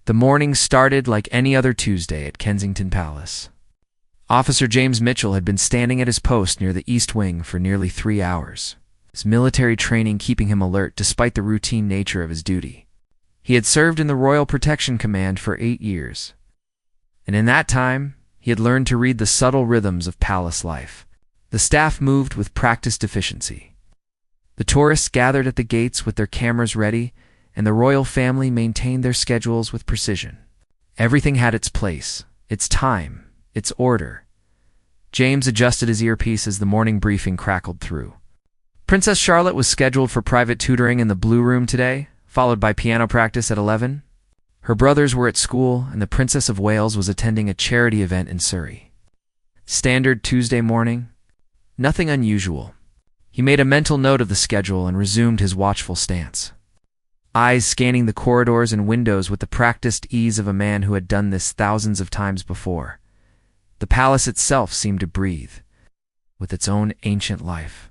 The morning started like any other Tuesday at Kensington Palace. Officer James Mitchell had been standing at his post near the East Wing for nearly 3 hours, his military training keeping him alert despite the routine nature of his duty. He had served in the Royal Protection Command for 8 years, and in that time, he had learned to read the subtle rhythms of palace life. The staff moved with practiced efficiency. The tourists gathered at the gates with their cameras ready, and the royal family maintained their schedules with precision. Everything had its place, its time, its order. James adjusted his earpiece as the morning briefing crackled through. Princess Charlotte was scheduled for private tutoring in the Blue Room today, followed by piano practice at 11. Her brothers were at school, and the Princess of Wales was attending a charity event in Surrey. Standard Tuesday morning. Nothing unusual. He made a mental note of the schedule and resumed his watchful stance, eyes scanning the corridors and windows with the practiced ease of a man who had done this thousands of times before. The palace itself seemed to breathe, with its own ancient life.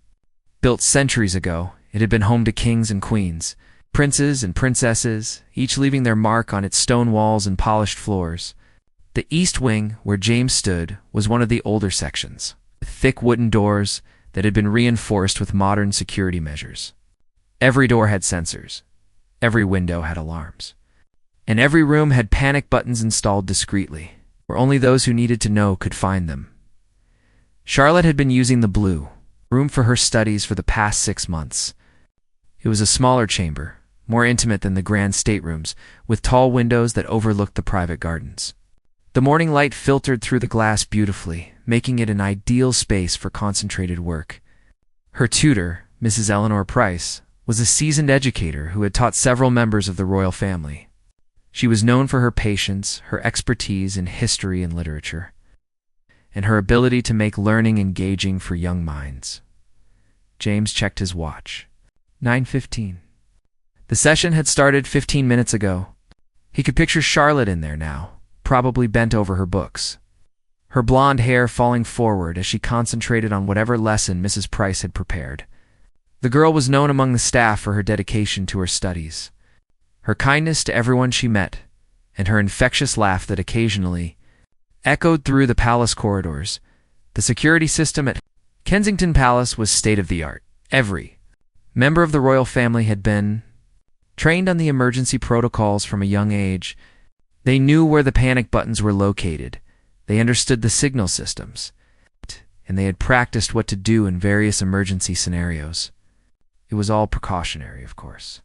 Built centuries ago, it had been home to kings and queens, princes and princesses, each leaving their mark on its stone walls and polished floors. The East Wing, where James stood, was one of the older sections, with thick wooden doors that had been reinforced with modern security measures. Every door had sensors, every window had alarms, and every room had panic buttons installed discreetly, where only those who needed to know could find them. Charlotte had been using the Blue Room for her studies for the past 6 months. It was a smaller chamber, more intimate than the grand staterooms, with tall windows that overlooked the private gardens. The morning light filtered through the glass beautifully, making it an ideal space for concentrated work. Her tutor, Mrs. Eleanor Price, was a seasoned educator who had taught several members of the royal family. She was known for her patience, her expertise in history and literature, and her ability to make learning engaging for young minds. James checked his watch. 9:15. The session had started 15 minutes ago. He could picture Charlotte in there now, probably bent over her books, her blonde hair falling forward as she concentrated on whatever lesson Mrs. Price had prepared. The girl was known among the staff for her dedication to her studies, her kindness to everyone she met, and her infectious laugh that occasionally echoed through the palace corridors. The security system at Kensington Palace was state-of-the-art. Every member of the royal family had been trained on the emergency protocols from a young age. They knew where the panic buttons were located. They understood the signal systems, and they had practiced what to do in various emergency scenarios. It was all precautionary, of course.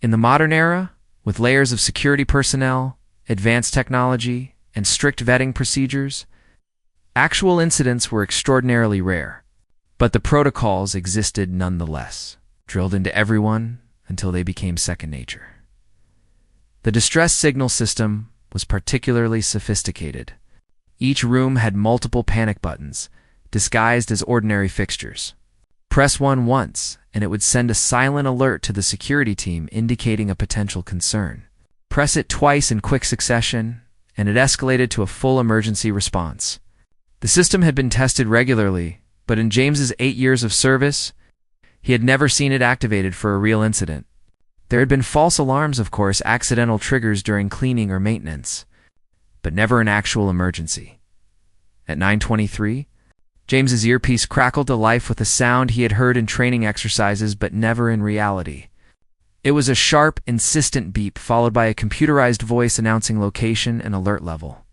In the modern era, with layers of security personnel, advanced technology, and strict vetting procedures, actual incidents were extraordinarily rare. But the protocols existed nonetheless, drilled into everyone until they became second nature. The distress signal system was particularly sophisticated. Each room had multiple panic buttons, disguised as ordinary fixtures. Press one once, and it would send a silent alert to the security team indicating a potential concern. Press it twice in quick succession, and it escalated to a full emergency response. The system had been tested regularly, but in James's 8 years of service, he had never seen it activated for a real incident. There had been false alarms, of course, accidental triggers during cleaning or maintenance, but never an actual emergency. At 9:23, James's earpiece crackled to life with a sound he had heard in training exercises but never in reality. It was a sharp, insistent beep followed by a computerized voice announcing location and alert level.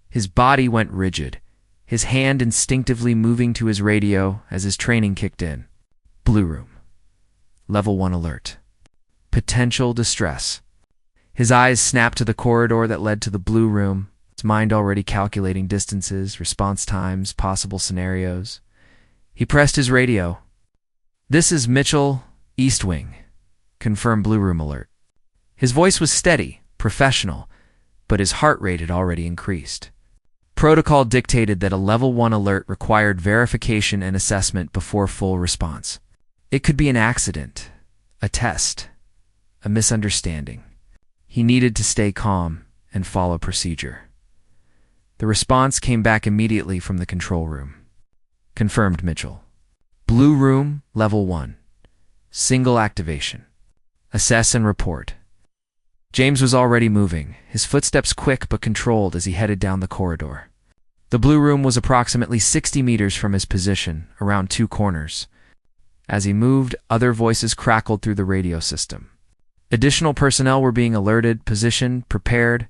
His body went rigid, his hand instinctively moving to his radio as his training kicked in. Blue Room. Level 1 alert. Potential distress. His eyes snapped to the corridor that led to the Blue Room, his mind already calculating distances, response times, possible scenarios. He pressed his radio. "This is Mitchell, East Wing. Confirm Blue Room alert." His voice was steady, professional, but his heart rate had already increased. Protocol dictated that a Level 1 alert required verification and assessment before full response. It could be an accident, a test, a misunderstanding. He needed to stay calm and follow procedure. The response came back immediately from the control room. Confirmed, Mitchell. Blue Room, Level 1. Single activation. Assess and report. James was already moving, his footsteps quick but controlled as he headed down the corridor. The Blue Room was approximately 60 meters from his position, around 2 corners. As he moved, other voices crackled through the radio system. Additional personnel were being alerted, positioned, prepared.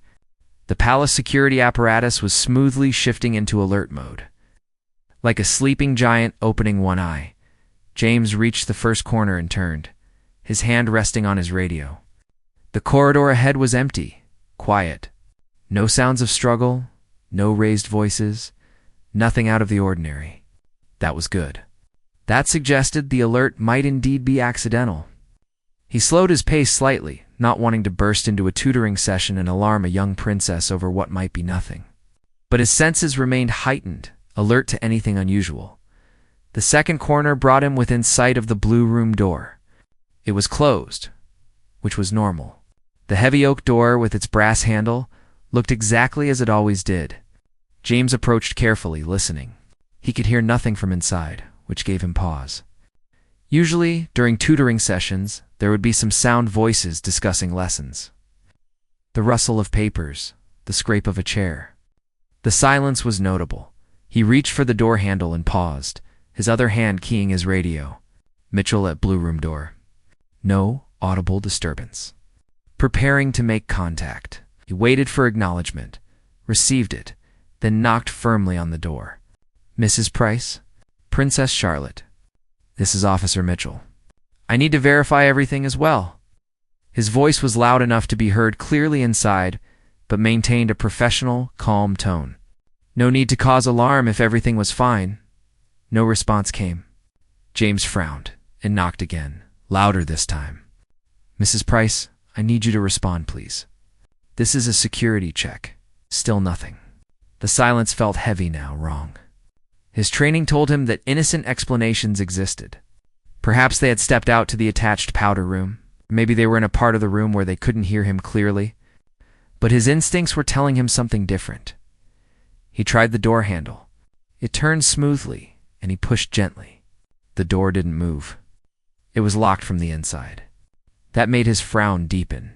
The palace security apparatus was smoothly shifting into alert mode. Like a sleeping giant opening one eye, James reached the first corner and turned, his hand resting on his radio. The corridor ahead was empty, quiet. No sounds of struggle, no raised voices, nothing out of the ordinary. That was good. That suggested the alert might indeed be accidental. He slowed his pace slightly, not wanting to burst into a tutoring session and alarm a young princess over what might be nothing. But his senses remained heightened, alert to anything unusual. The second corner brought him within sight of the Blue Room door. It was closed, which was normal. The heavy oak door with its brass handle looked exactly as it always did. James approached carefully, listening. He could hear nothing from inside, which gave him pause. Usually, during tutoring sessions, there would be some sound voices discussing lessons. The rustle of papers, the scrape of a chair. The silence was notable. He reached for the door handle and paused, his other hand keying his radio. Mitchell at Blue Room door. No audible disturbance. Preparing to make contact. He waited for acknowledgement, received it, then knocked firmly on the door. Mrs. Price? Princess Charlotte. This is Officer Mitchell. I need to verify everything as well. His voice was loud enough to be heard clearly inside, but maintained a professional, calm tone. No need to cause alarm if everything was fine. No response came. James frowned and knocked again, louder this time. Mrs. Price, I need you to respond, please. This is a security check. Still nothing. The silence felt heavy now, wrong. His training told him that innocent explanations existed. Perhaps they had stepped out to the attached powder room. Maybe they were in a part of the room where they couldn't hear him clearly. But his instincts were telling him something different. He tried the door handle. It turned smoothly, and he pushed gently. The door didn't move. It was locked from the inside. That made his frown deepen.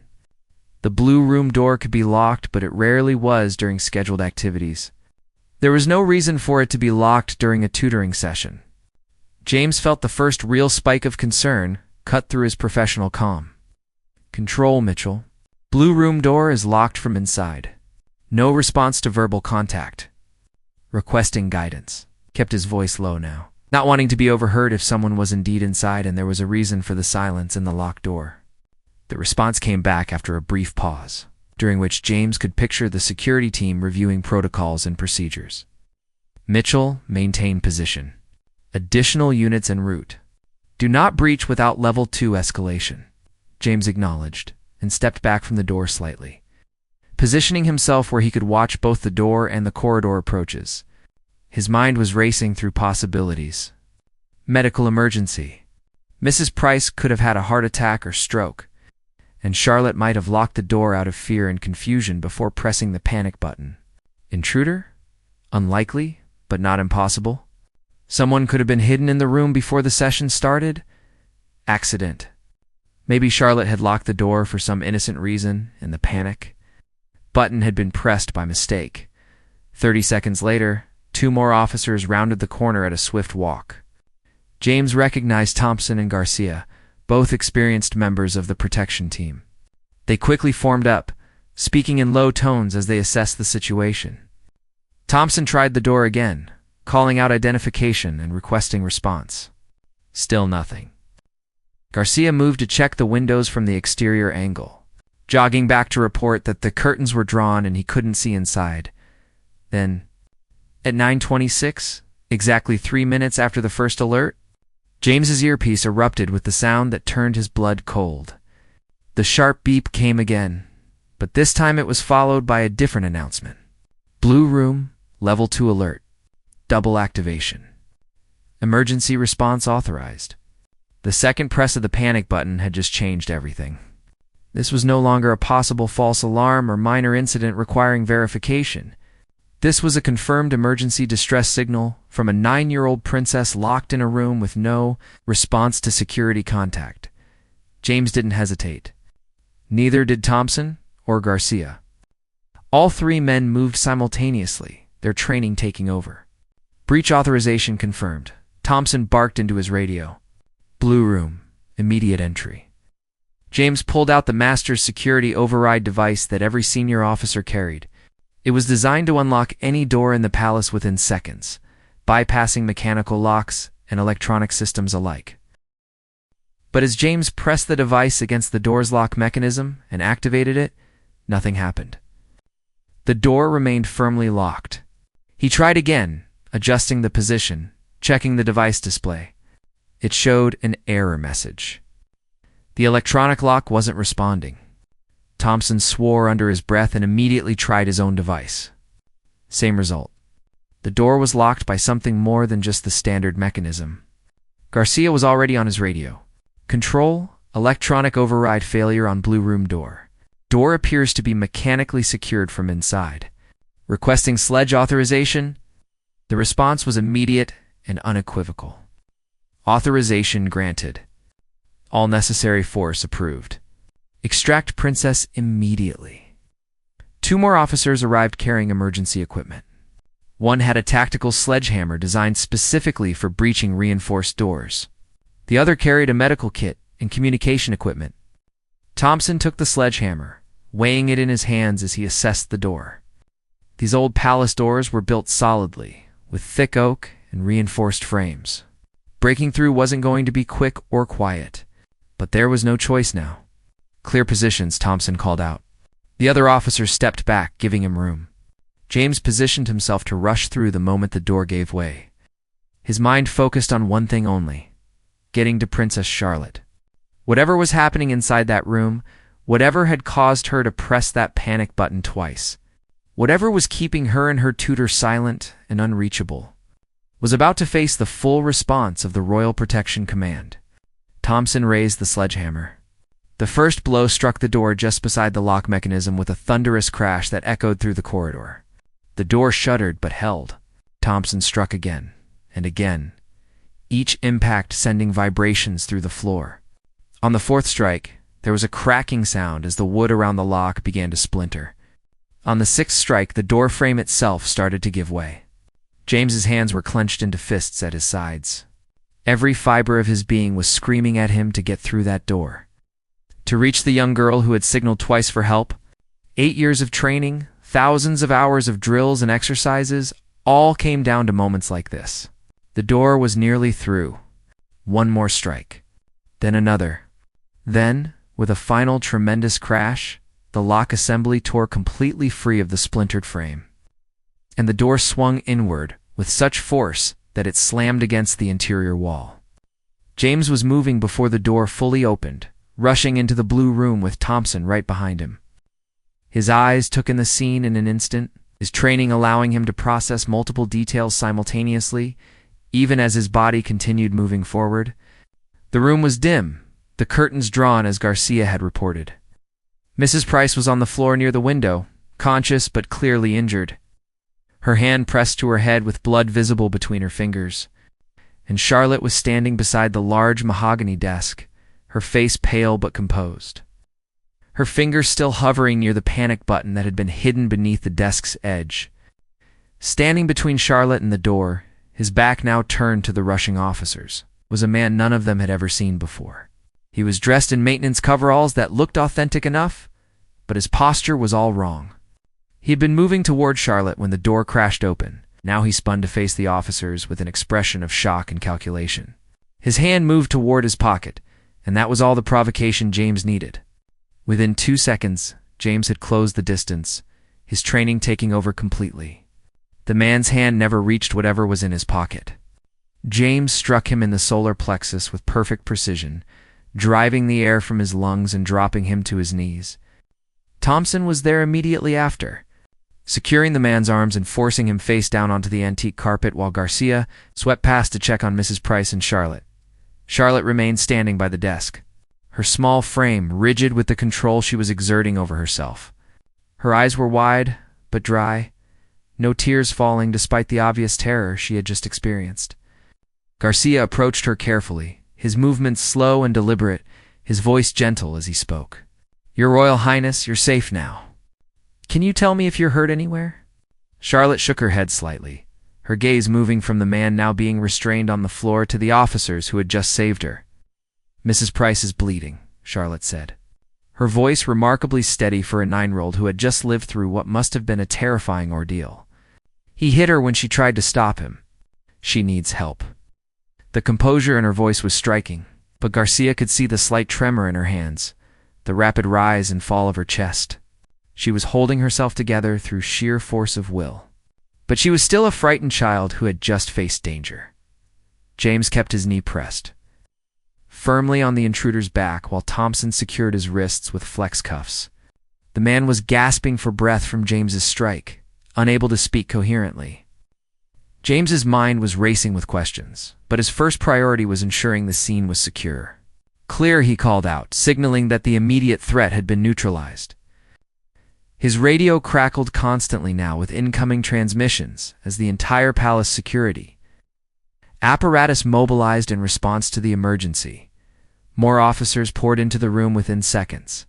The Blue Room door could be locked, but it rarely was during scheduled activities. There was no reason for it to be locked during a tutoring session. James felt the first real spike of concern cut through his professional calm. Control, Mitchell. Blue Room door is locked from inside. No response to verbal contact. Requesting guidance. Kept his voice low now, not wanting to be overheard if someone was indeed inside and there was a reason for the silence in the locked door. The response came back after a brief pause, during which James could picture the security team reviewing protocols and procedures. Mitchell, maintain position. Additional units en route. Do not breach without level 2 escalation. James acknowledged and stepped back from the door slightly, positioning himself where he could watch both the door and the corridor approaches. His mind was racing through possibilities. Medical emergency. Mrs. Price could have had a heart attack or stroke, and Charlotte might have locked the door out of fear and confusion before pressing the panic button. Intruder? Unlikely, but not impossible. Someone could have been hidden in the room before the session started. Accident. Maybe Charlotte had locked the door for some innocent reason, and the panic button had been pressed by mistake. 30 seconds later, 2 more officers rounded the corner at a swift walk. James recognized Thompson and Garcia, both experienced members of the protection team. They quickly formed up, speaking in low tones as they assessed the situation. Thompson tried the door again, calling out identification and requesting response. Still nothing. Garcia moved to check the windows from the exterior angle, jogging back to report that the curtains were drawn and he couldn't see inside. Then, at 9:26, exactly 3 minutes after the first alert, James's earpiece erupted with the sound that turned his blood cold. The sharp beep came again, but this time it was followed by a different announcement. Blue Room, Level 2 alert. Double activation. Emergency response authorized. The second press of the panic button had just changed everything. This was no longer a possible false alarm or minor incident requiring verification. This was a confirmed emergency distress signal from a 9-year-old princess locked in a room with no response to security contact. James didn't hesitate. Neither did Thompson. or Garcia. All three men moved simultaneously, their training taking over. Breach authorization confirmed. Thompson barked into his radio. Blue room, immediate entry. James pulled out the master's security override device that every senior officer carried. It was designed to unlock any door in the palace within seconds, bypassing mechanical locks and electronic systems alike. But as James pressed the device against the door's lock mechanism and activated it, nothing happened. The door remained firmly locked. He tried again, adjusting the position, checking the device display. It showed an error message. The electronic lock wasn't responding. Thompson swore under his breath and immediately tried his own device. Same result. The door was locked by something more than just the standard mechanism. Garcia was already on his radio. Control, electronic override failure on blue room door. Door appears to be mechanically secured from inside. Requesting sledge authorization? The response was immediate and unequivocal. Authorization granted. All necessary force approved. Extract Princess immediately. 2 more officers arrived carrying emergency equipment. One had a tactical sledgehammer designed specifically for breaching reinforced doors. The other carried a medical kit and communication equipment. Thompson took the sledgehammer, weighing it in his hands as he assessed the door. These old palace doors were built solidly, with thick oak and reinforced frames. Breaking through wasn't going to be quick or quiet, but there was no choice now. Clear positions, Thompson called out. The other officers stepped back, giving him room. James positioned himself to rush through the moment the door gave way. His mind focused on one thing only: getting to Princess Charlotte. Whatever was happening inside that room, whatever had caused her to press that panic button twice, whatever was keeping her and her tutor silent and unreachable, was about to face the full response of the Royal Protection Command. Thompson raised the sledgehammer. The first blow struck the door just beside the lock mechanism with a thunderous crash that echoed through the corridor. The door shuddered but held. Thompson struck again and again, each impact sending vibrations through the floor. On the 4th strike, there was a cracking sound as the wood around the lock began to splinter. On the 6th strike, the door frame itself started to give way. James's hands were clenched into fists at his sides. Every fiber of his being was screaming at him to get through that door. To reach the young girl who had signaled twice for help, 8 years of training, thousands of hours of drills and exercises, all came down to moments like this. The door was nearly through. One more strike. Then another. Then, with a final tremendous crash, the lock assembly tore completely free of the splintered frame. And the door swung inward with such force that it slammed against the interior wall. James was moving before the door fully opened, rushing into the blue room with Thompson right behind him. His eyes took in the scene in an instant, his training allowing him to process multiple details simultaneously, even as his body continued moving forward. The room was dim, the curtains drawn as Garcia had reported. Mrs. Price was on the floor near the window, conscious but clearly injured. Her hand pressed to her head with blood visible between her fingers. And Charlotte was standing beside the large mahogany desk, her face pale but composed. Her fingers still hovering near the panic button that had been hidden beneath the desk's edge. Standing between Charlotte and the door, his back now turned to the rushing officers, was a man none of them had ever seen before. He was dressed in maintenance coveralls that looked authentic enough, but his posture was all wrong. He had been moving toward Charlotte when the door crashed open. Now he spun to face the officers with an expression of shock and calculation. His hand moved toward his pocket, and that was all the provocation James needed. Within 2 seconds, James had closed the distance, his training taking over completely. The man's hand never reached whatever was in his pocket. James struck him in the solar plexus with perfect precision, driving the air from his lungs and dropping him to his knees. Thompson was there immediately after, securing the man's arms and forcing him face down onto the antique carpet while Garcia swept past to check on Mrs. Price and Charlotte. Charlotte remained standing by the desk, her small frame rigid with the control she was exerting over herself. Her eyes were wide, but dry, no tears falling despite the obvious terror she had just experienced. Garcia approached her carefully, his movements slow and deliberate, his voice gentle as he spoke. Your Royal Highness, you're safe now. Can you tell me if you're hurt anywhere? Charlotte shook her head slightly, her gaze moving from the man now being restrained on the floor to the officers who had just saved her. Mrs. Price is bleeding, Charlotte said, her voice remarkably steady for a 9-year-old who had just lived through what must have been a terrifying ordeal. He hit her when she tried to stop him. She needs help. The composure in her voice was striking, but Garcia could see the slight tremor in her hands, the rapid rise and fall of her chest. She was holding herself together through sheer force of will. But she was still a frightened child who had just faced danger. James kept his knee pressed firmly on the intruder's back while Thompson secured his wrists with flex cuffs. The man was gasping for breath from James's strike, unable to speak coherently. James's mind was racing with questions, but his first priority was ensuring the scene was secure. Clear, he called out, signaling that the immediate threat had been neutralized. His radio crackled constantly now with incoming transmissions as the entire palace security apparatus mobilized in response to the emergency. More officers poured into the room within seconds.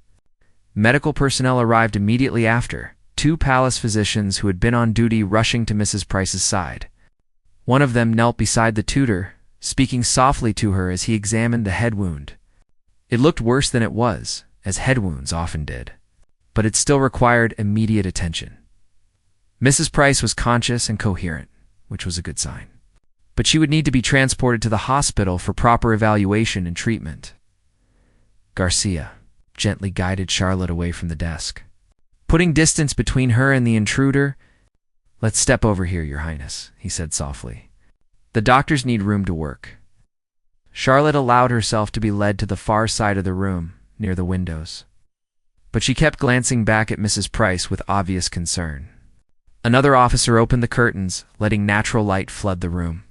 Medical personnel arrived immediately after, 2 palace physicians who had been on duty rushing to Mrs. Price's side. One of them knelt beside the tutor, speaking softly to her as he examined the head wound. It looked worse than it was, as head wounds often did, but it still required immediate attention. Mrs. Price was conscious and coherent, which was a good sign, but she would need to be transported to the hospital for proper evaluation and treatment. Garcia gently guided Charlotte away from the desk, putting distance between her and the intruder. "Let's step over here, Your Highness," he said softly. "The doctors need room to work." Charlotte allowed herself to be led to the far side of the room, near the windows. But she kept glancing back at Mrs. Price with obvious concern. Another officer opened the curtains, letting natural light flood the room.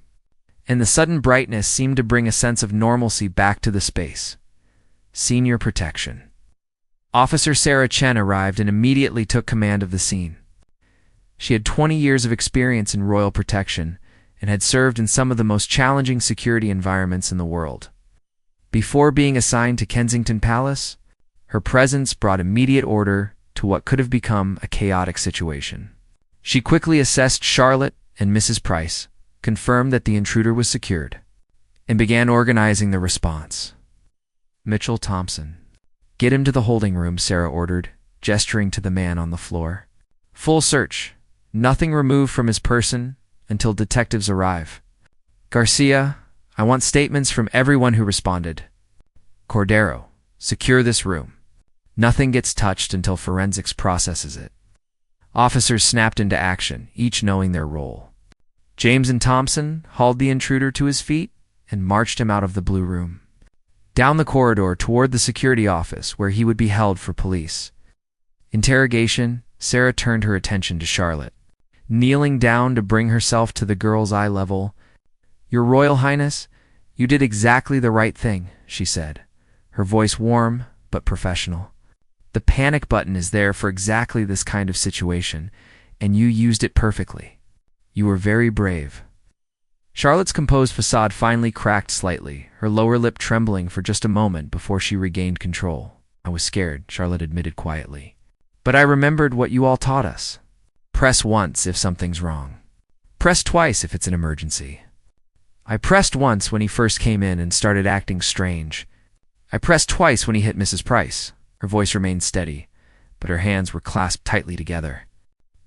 And the sudden brightness seemed to bring a sense of normalcy back to the space. Senior protection. Officer Sarah Chen arrived and immediately took command of the scene. She had 20 years of experience in royal protection and had served in some of the most challenging security environments in the world. Before being assigned to Kensington Palace, her presence brought immediate order to what could have become a chaotic situation. She quickly assessed Charlotte and Mrs. Price, confirmed that the intruder was secured, and began organizing the response. "Mitchell Thompson. Get him to the holding room," Sarah ordered, gesturing to the man on the floor. "Full search. Nothing removed from his person until detectives arrive. Garcia, I want statements from everyone who responded. Cordero, secure this room. Nothing gets touched until forensics processes it." Officers snapped into action, each knowing their role. James and Thompson hauled the intruder to his feet and marched him out of the blue room, down the corridor toward the security office where he would be held for police interrogation. Sarah turned her attention to Charlotte, kneeling down to bring herself to the girl's eye level. "Your Royal Highness, you did exactly the right thing," she said, her voice warm but professional. "The panic button is there for exactly this kind of situation, and you used it perfectly. You were very brave." Charlotte's composed facade finally cracked slightly, her lower lip trembling for just a moment before she regained control. "I was scared," Charlotte admitted quietly. "But I remembered what you all taught us. Press once if something's wrong. Press twice if it's an emergency. I pressed once when he first came in and started acting strange. I pressed twice when he hit Mrs. Price." Her voice remained steady, but her hands were clasped tightly together.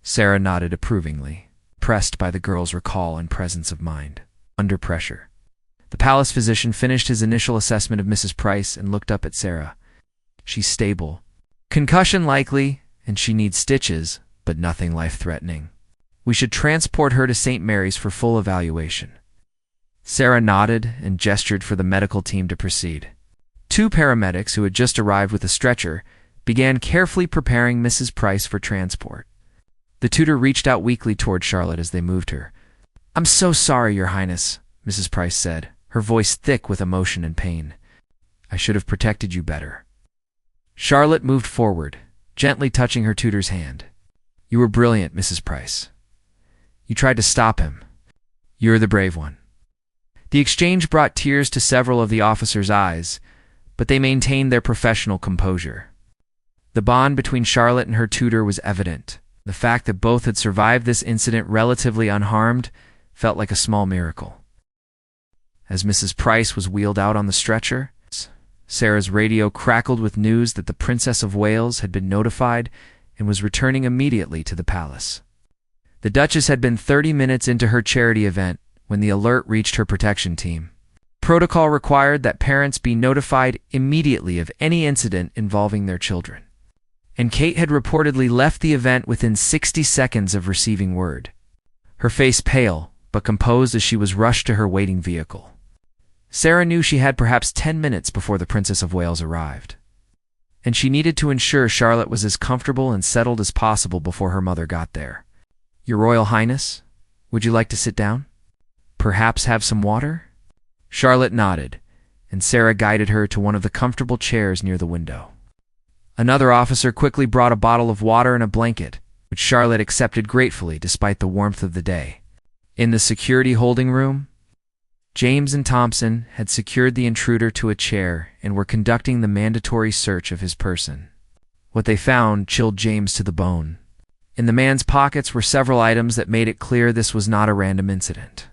Sarah nodded approvingly, pressed by the girl's recall and presence of mind. Under pressure. The palace physician finished his initial assessment of Mrs. Price and looked up at Sarah. "She's stable. Concussion likely, and she needs stitches, but nothing life-threatening. We should transport her to St. Mary's for full evaluation." Sarah nodded and gestured for the medical team to proceed. 2 paramedics who had just arrived with a stretcher began carefully preparing Mrs. Price for transport. The tutor reached out weakly toward Charlotte as they moved her. "I'm so sorry, Your Highness," Mrs. Price said, her voice thick with emotion and pain. "I should have protected you better." Charlotte moved forward, gently touching her tutor's hand. "You were brilliant, Mrs. Price. You tried to stop him. You're the brave one." The exchange brought tears to several of the officers' eyes, but they maintained their professional composure. The bond between Charlotte and her tutor was evident. The fact that both had survived this incident relatively unharmed felt like a small miracle. As Mrs. Price was wheeled out on the stretcher, Sarah's radio crackled with news that the Princess of Wales had been notified and was returning immediately to the palace. The Duchess had been 30 minutes into her charity event when the alert reached her protection team. Protocol required that parents be notified immediately of any incident involving their children. And Kate had reportedly left the event within 60 seconds of receiving word. Her face pale, but composed as she was rushed to her waiting vehicle. Sarah knew she had perhaps 10 minutes before the Princess of Wales arrived. And she needed to ensure Charlotte was as comfortable and settled as possible before her mother got there. "Your Royal Highness, would you like to sit down? Perhaps have some water?" Charlotte nodded, and Sarah guided her to one of the comfortable chairs near the window. Another officer quickly brought a bottle of water and a blanket, which Charlotte accepted gratefully despite the warmth of the day. In the security holding room, James and Thompson had secured the intruder to a chair and were conducting the mandatory search of his person. What they found chilled James to the bone. In the man's pockets were several items that made it clear this was not a random incident,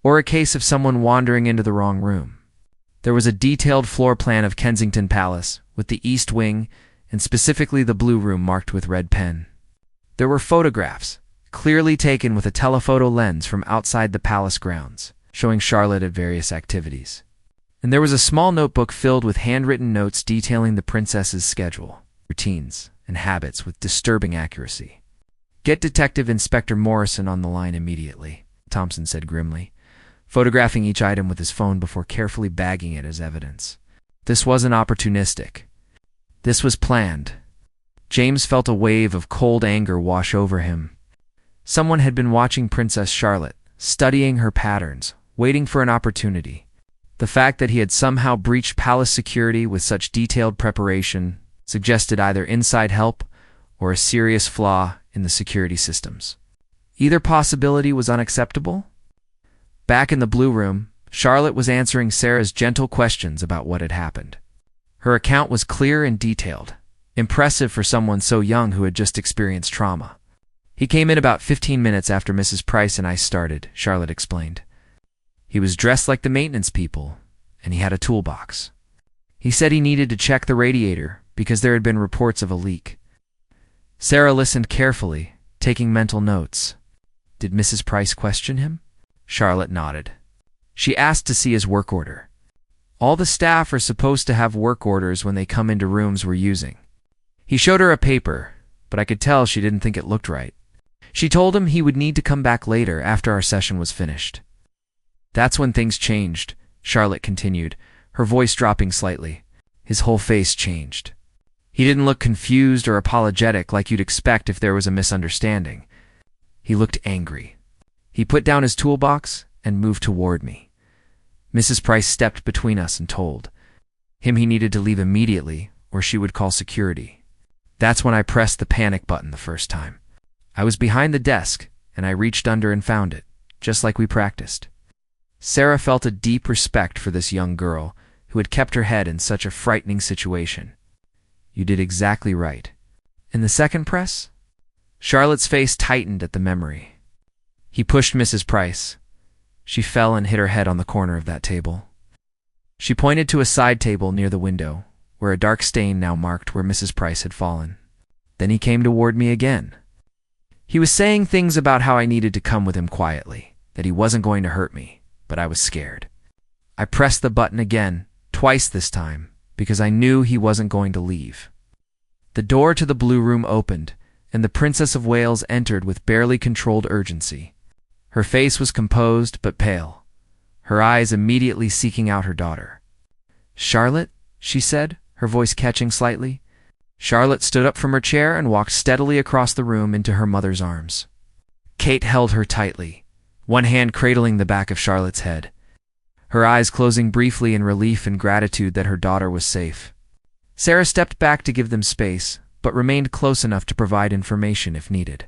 or a case of someone wandering into the wrong room. There was a detailed floor plan of Kensington Palace, with the East Wing, and specifically the Blue Room marked with red pen. There were photographs, clearly taken with a telephoto lens from outside the palace grounds, showing Charlotte at various activities. And there was a small notebook filled with handwritten notes detailing the princess's schedule, routines, and habits with disturbing accuracy. "Get Detective Inspector Morrison on the line immediately," Thompson said grimly, photographing each item with his phone before carefully bagging it as evidence. This wasn't opportunistic. This was planned. James felt a wave of cold anger wash over him. Someone had been watching Princess Charlotte, studying her patterns, waiting for an opportunity. The fact that he had somehow breached palace security with such detailed preparation suggested either inside help or a serious flaw in the security systems. Either possibility was unacceptable. Back in the Blue Room, Charlotte was answering Sarah's gentle questions about what had happened. Her account was clear and detailed, impressive for someone so young who had just experienced trauma. "He came in about 15 minutes after Mrs. Price and I started," Charlotte explained. "He was dressed like the maintenance people, and he had a toolbox. He said he needed to check the radiator because there had been reports of a leak." Sarah listened carefully, taking mental notes. Did Mrs. Price question him? Charlotte nodded. She asked to see his work order. All the staff are supposed to have work orders when they come into rooms we're using. He showed her a paper, but I could tell she didn't think it looked right. She told him he would need to come back later after our session was finished. "That's when things changed," Charlotte continued, her voice dropping slightly. His whole face changed. He didn't look confused or apologetic like you'd expect if there was a misunderstanding. He looked angry. He put down his toolbox and moved toward me. Mrs. Price stepped between us and told him he needed to leave immediately or she would call security. That's when I pressed the panic button the first time. I was behind the desk, and I reached under and found it, just like we practiced. Sarah felt a deep respect for this young girl who had kept her head in such a frightening situation. "You did exactly right." "In the second press?" Charlotte's face tightened at the memory. He pushed Mrs. Price. She fell and hit her head on the corner of that table. She pointed to a side table near the window, where a dark stain now marked where Mrs. Price had fallen. Then he came toward me again. He was saying things about how I needed to come with him quietly, that he wasn't going to hurt me, but I was scared. I pressed the button again, twice this time, because I knew he wasn't going to leave. The door to the Blue Room opened, and the Princess of Wales entered with barely controlled urgency. Her face was composed but pale, her eyes immediately seeking out her daughter. "Charlotte?" she said, her voice catching slightly. Charlotte stood up from her chair and walked steadily across the room into her mother's arms. Kate held her tightly, one hand cradling the back of Charlotte's head, her eyes closing briefly in relief and gratitude that her daughter was safe. Sarah stepped back to give them space, but remained close enough to provide information if needed.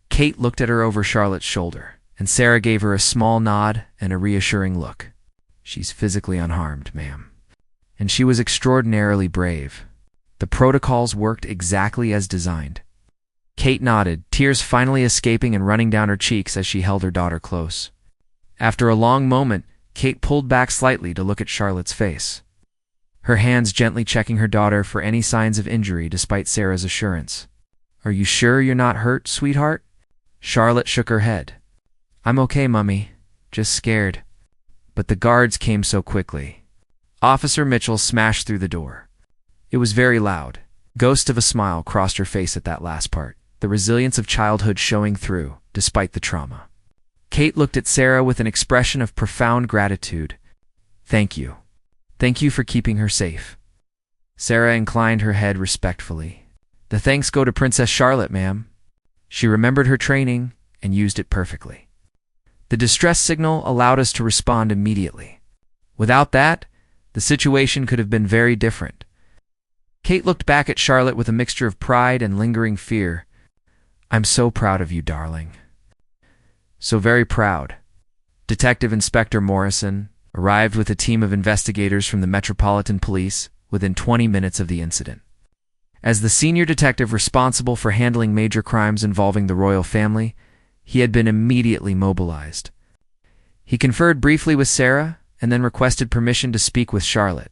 Kate looked at her over Charlotte's shoulder, and Sarah gave her a small nod and a reassuring look. "She's physically unharmed, ma'am." And she was extraordinarily brave. The protocols worked exactly as designed. Kate nodded, tears finally escaping and running down her cheeks as she held her daughter close. After a long moment, Kate pulled back slightly to look at Charlotte's face, her hands gently checking her daughter for any signs of injury despite Sarah's assurance. "Are you sure you're not hurt, sweetheart?" Charlotte shook her head. "I'm okay, Mummy. Just scared." But the guards came so quickly. Officer Mitchell smashed through the door. It was very loud. Ghost of a smile crossed her face at that last part, the resilience of childhood showing through, despite the trauma. Kate looked at Sarah with an expression of profound gratitude. "Thank you. Thank you for keeping her safe." Sarah inclined her head respectfully. "The thanks go to Princess Charlotte, ma'am. She remembered her training and used it perfectly. The distress signal allowed us to respond immediately. Without that, the situation could have been very different." Kate looked back at Charlotte with a mixture of pride and lingering fear. "I'm so proud of you, darling. So very proud." Detective Inspector Morrison arrived with a team of investigators from the Metropolitan Police within 20 minutes of the incident. As the senior detective responsible for handling major crimes involving the royal family, he had been immediately mobilized. He conferred briefly with Sarah and then requested permission to speak with Charlotte.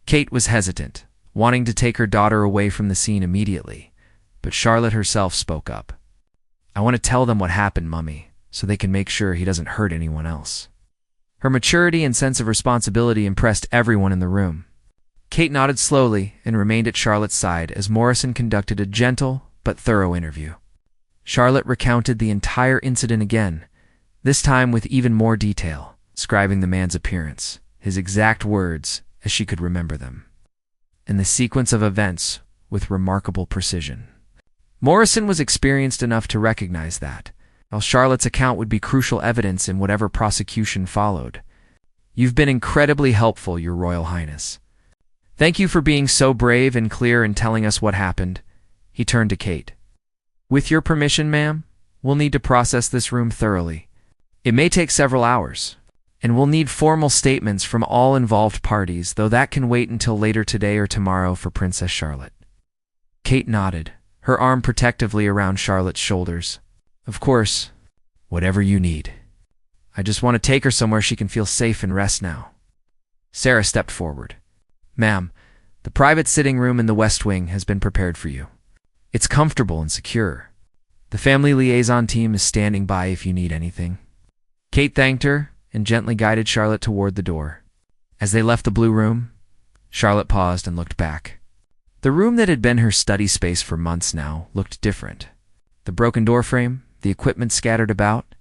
Kate was hesitant, wanting to take her daughter away from the scene immediately, but Charlotte herself spoke up. "I want to tell them what happened, Mummy, so they can make sure he doesn't hurt anyone else." Her maturity and sense of responsibility impressed everyone in the room. Kate nodded slowly and remained at Charlotte's side as Morrison conducted a gentle but thorough interview. Charlotte recounted the entire incident again, this time with even more detail, describing the man's appearance, his exact words as she could remember them, and the sequence of events with remarkable precision. Morrison was experienced enough to recognize that, while Charlotte's account would be crucial evidence in whatever prosecution followed. "You've been incredibly helpful, Your Royal Highness. Thank you for being so brave and clear in telling us what happened." He turned to Kate. "With your permission, ma'am, we'll need to process this room thoroughly. It may take several hours, and we'll need formal statements from all involved parties, though that can wait until later today or tomorrow for Princess Charlotte." Kate nodded, her arm protectively around Charlotte's shoulders. "Of course, whatever you need. I just want to take her somewhere she can feel safe and rest now." Sarah stepped forward. "Ma'am, the private sitting room in the West Wing has been prepared for you. It's comfortable and secure. The family liaison team is standing by if you need anything." Kate thanked her and gently guided Charlotte toward the door. As they left the blue room, Charlotte paused and looked back. The room that had been her study space for months now looked different. The broken doorframe, the equipment scattered about,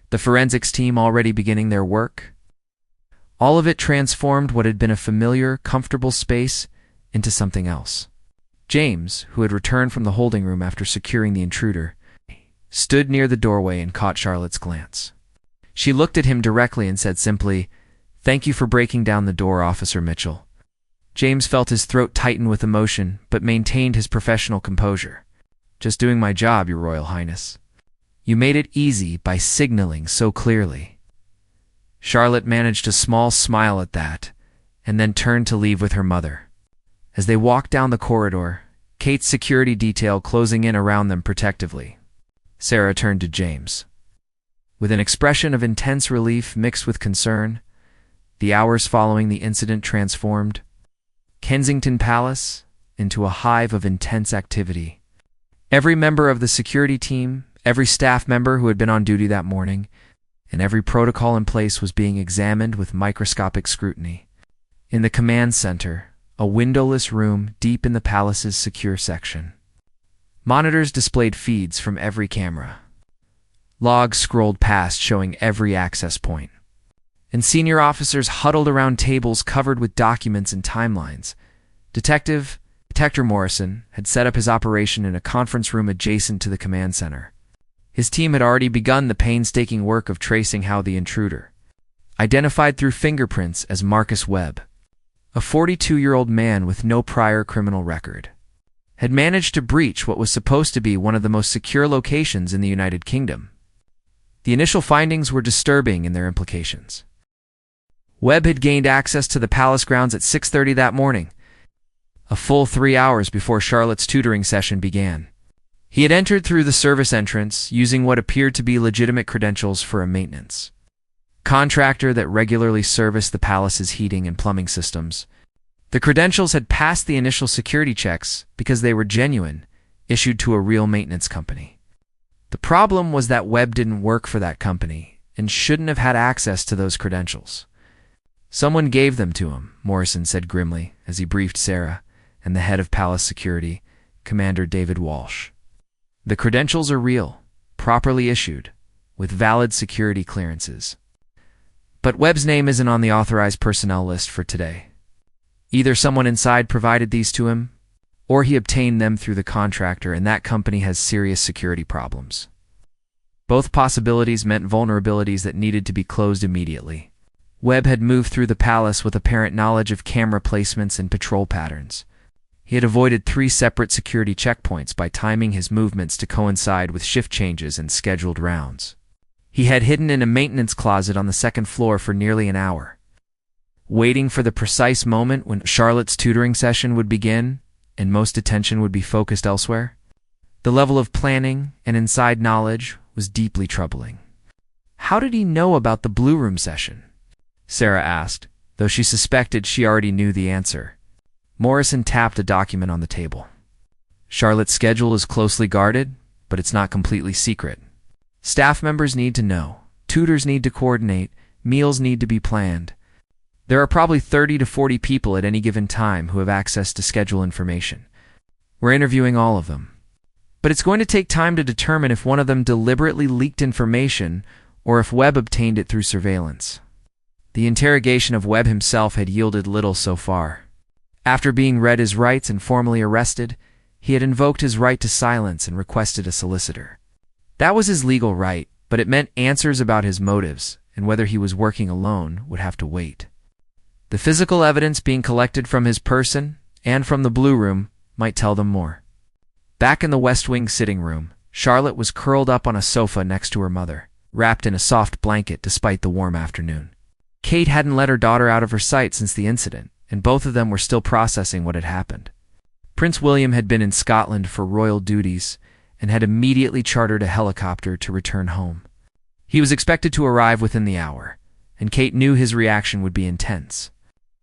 the forensics team already beginning their work. All of it transformed what had been a familiar, comfortable space into something else. James, who had returned from the holding room after securing the intruder, stood near the doorway and caught Charlotte's glance. She looked at him directly and said simply, "Thank you for breaking down the door, Officer Mitchell." James felt his throat tighten with emotion, but maintained his professional composure. "Just doing my job, Your Royal Highness. You made it easy by signaling so clearly." Charlotte managed a small smile at that, and then turned to leave with her mother. As they walked down the corridor, Kate's security detail closing in around them protectively, Sarah turned to James. With an expression of intense relief mixed with concern, the hours following the incident transformed Kensington Palace into a hive of intense activity. Every member of the security team, every staff member who had been on duty that morning, and every protocol in place was being examined with microscopic scrutiny. In the command center, a windowless room deep in the palace's secure section, monitors displayed feeds from every camera. Logs scrolled past showing every access point, and senior officers huddled around tables covered with documents and timelines. Detective Morrison had set up his operation in a conference room adjacent to the command center. His team had already begun the painstaking work of tracing how the intruder, identified through fingerprints as Marcus Webb, a 42-year-old man with no prior criminal record, had managed to breach what was supposed to be one of the most secure locations in the United Kingdom. The initial findings were disturbing in their implications. Webb had gained access to the palace grounds at 6:30 that morning, a full 3 hours before Charlotte's tutoring session began. He had entered through the service entrance using what appeared to be legitimate credentials for a maintenance contractor that regularly serviced the palace's heating and plumbing systems. The credentials had passed the initial security checks because they were genuine, issued to a real maintenance company. The problem was that Webb didn't work for that company and shouldn't have had access to those credentials. Someone gave them to him, Morrison said grimly as he briefed Sarah and the head of palace security, Commander David Walsh. The credentials are real, properly issued, with valid security clearances. But Webb's name isn't on the authorized personnel list for today. Either someone inside provided these to him, or he obtained them through the contractor and that company has serious security problems. Both possibilities meant vulnerabilities that needed to be closed immediately. Webb had moved through the palace with apparent knowledge of camera placements and patrol patterns. He had avoided 3 separate security checkpoints by timing his movements to coincide with shift changes and scheduled rounds. He had hidden in a maintenance closet on the 2nd floor for nearly an hour, waiting for the precise moment when Charlotte's tutoring session would begin and most attention would be focused elsewhere. The level of planning and inside knowledge was deeply troubling. How did he know about the Blue Room session? Sarah asked, though she suspected she already knew the answer. Morrison tapped a document on the table. Charlotte's schedule is closely guarded, but it's not completely secret. Staff members need to know. Tutors need to coordinate. Meals need to be planned. There are probably 30 to 40 people at any given time who have access to schedule information. We're interviewing all of them. But it's going to take time to determine if one of them deliberately leaked information or if Webb obtained it through surveillance. The interrogation of Webb himself had yielded little so far. After being read his rights and formally arrested, he had invoked his right to silence and requested a solicitor. That was his legal right, but it meant answers about his motives and whether he was working alone would have to wait. The physical evidence being collected from his person and from the Blue Room might tell them more. Back in the West Wing sitting room, Charlotte was curled up on a sofa next to her mother, wrapped in a soft blanket despite the warm afternoon. Kate hadn't let her daughter out of her sight since the incident, and both of them were still processing what had happened. Prince William had been in Scotland for royal duties and had immediately chartered a helicopter to return home. He was expected to arrive within the hour, and Kate knew his reaction would be intense.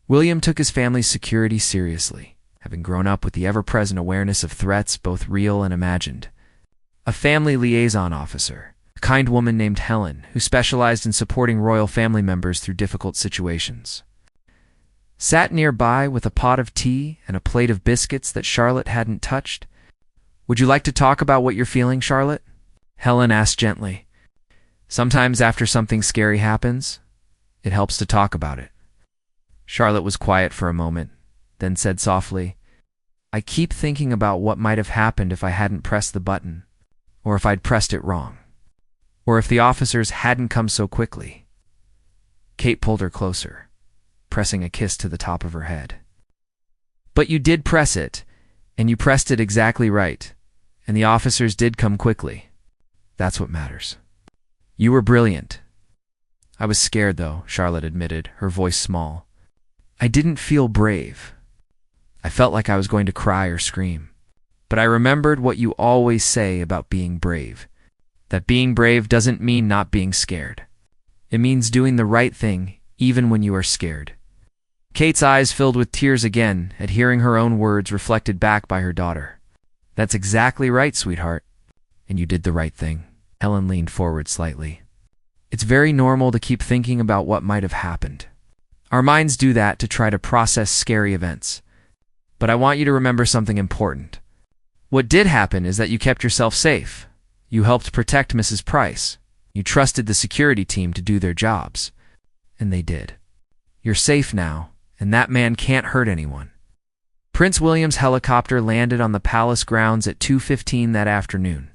William took his family's security seriously, having grown up with the ever-present awareness of threats both real and imagined. A family liaison officer, a kind woman named Helen, who specialized in supporting royal family members through difficult situations, sat nearby with a pot of tea and a plate of biscuits that Charlotte hadn't touched. "Would you like to talk about what you're feeling, Charlotte?" Helen asked gently. "Sometimes after something scary happens, it helps to talk about it." Charlotte was quiet for a moment, then said softly, "I keep thinking about what might have happened if I hadn't pressed the button, or if I'd pressed it wrong, or if the officers hadn't come so quickly." Kate pulled her closer, pressing a kiss to the top of her head. "But you did press it, and you pressed it exactly right, and the officers did come quickly. That's what matters. You were brilliant." "I was scared, though," Charlotte admitted, her voice small. "I didn't feel brave. I felt like I was going to cry or scream. But I remembered what you always say about being brave, that being brave doesn't mean not being scared. It means doing the right thing even when you are scared." Kate's eyes filled with tears again at hearing her own words reflected back by her daughter. "That's exactly right, sweetheart. And you did the right thing." Helen leaned forward slightly. "It's very normal to keep thinking about what might have happened. Our minds do that to try to process scary events. But I want you to remember something important. What did happen is that you kept yourself safe. You helped protect Mrs. Price. You trusted the security team to do their jobs. And they did. You're safe now, and that man can't hurt anyone." Prince William's helicopter landed on the palace grounds at 2:15 that afternoon.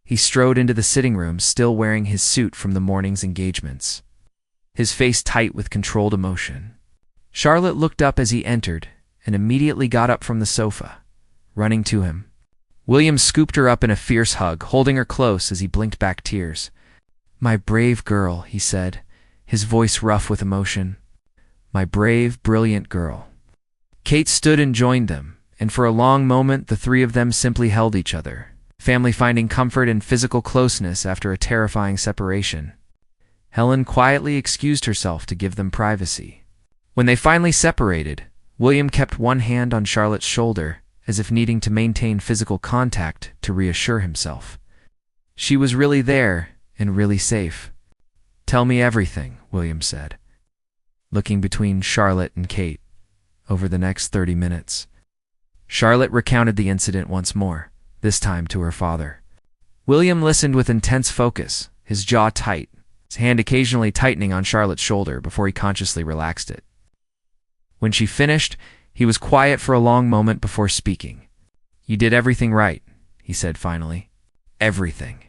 He strode into the sitting room still wearing his suit from the morning's engagements, his face tight with controlled emotion. Charlotte looked up as he entered and immediately got up from the sofa, running to him. William scooped her up in a fierce hug, holding her close as he blinked back tears. "My brave girl," he said, his voice rough with emotion. "My brave, brilliant girl." Kate stood and joined them, and for a long moment the three of them simply held each other, family finding comfort in physical closeness after a terrifying separation. Helen quietly excused herself to give them privacy. When they finally separated, William kept one hand on Charlotte's shoulder, as if needing to maintain physical contact to reassure himself. She was really there and really safe. "Tell me everything," William said, looking between Charlotte and Kate. Over the next 30 minutes, Charlotte recounted the incident once more, this time to her father. William listened with intense focus, his jaw tight, his hand occasionally tightening on Charlotte's shoulder before he consciously relaxed it. When she finished, he was quiet for a long moment before speaking. "You did everything right," he said finally. "Everything.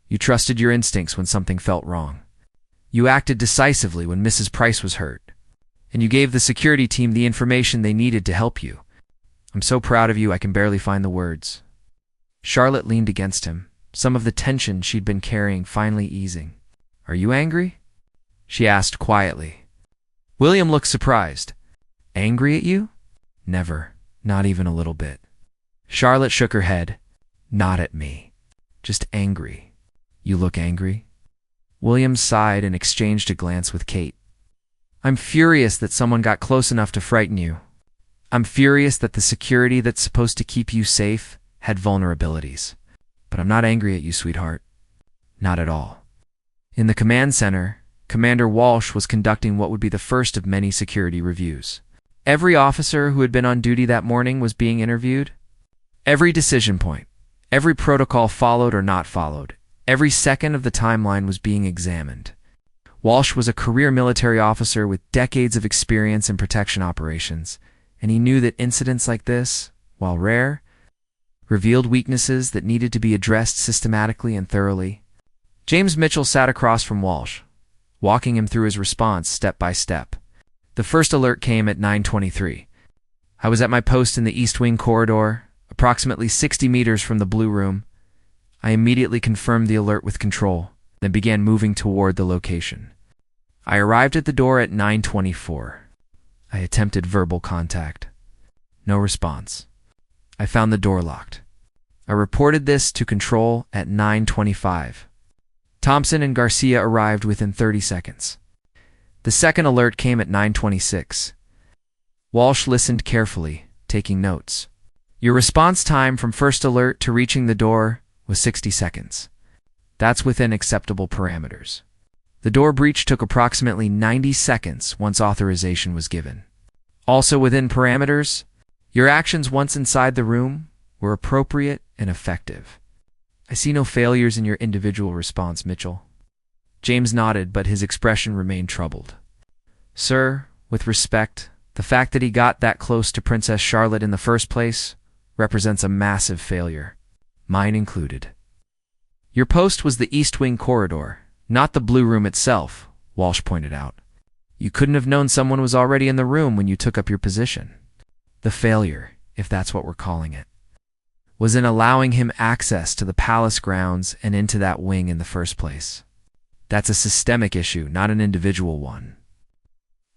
You trusted your instincts when something felt wrong. You acted decisively when Mrs. Price was hurt. And you gave the security team the information they needed to help you. I'm so proud of you I can barely find the words." Charlotte leaned against him, some of the tension she'd been carrying finally easing. "Are you angry?" she asked quietly. William looked surprised. "Angry at you?" "Never, not even a little bit." Charlotte shook her head. "Not at me. Just angry." "You look angry?" William sighed and exchanged a glance with Kate. "I'm furious that someone got close enough to frighten you. I'm furious that the security that's supposed to keep you safe had vulnerabilities. But I'm not angry at you, sweetheart. Not at all." In the command center, Commander Walsh was conducting what would be the first of many security reviews. Every officer who had been on duty that morning was being interviewed. Every decision point, every protocol followed or not followed, every second of the timeline was being examined. Walsh was a career military officer with decades of experience in protection operations, and he knew that incidents like this, while rare, revealed weaknesses that needed to be addressed systematically and thoroughly. James Mitchell sat across from Walsh, walking him through his response step by step. The first alert came at 9:23. I was at my post in the East Wing corridor, approximately 60 meters from the Blue Room. I immediately confirmed the alert with control, then began moving toward the location. I arrived at the door at 9:24. I attempted verbal contact. No response. I found the door locked. I reported this to control at 9:25. Thompson and Garcia arrived within 30 seconds. The second alert came at 9:26. Walsh listened carefully, taking notes. Your response time from first alert to reaching the door was 60 seconds. That's within acceptable parameters. The door breach took approximately 90 seconds once authorization was given. Also within parameters, your actions once inside the room were appropriate and effective. I see no failures in your individual response, Mitchell. James nodded, but his expression remained troubled. Sir, with respect, the fact that he got that close to Princess Charlotte in the first place represents a massive failure, mine included. Your post was the East Wing corridor, not the Blue Room itself, Walsh pointed out. You couldn't have known someone was already in the room when you took up your position. The failure, if that's what we're calling it, was in allowing him access to the palace grounds and into that wing in the first place. That's a systemic issue, not an individual one.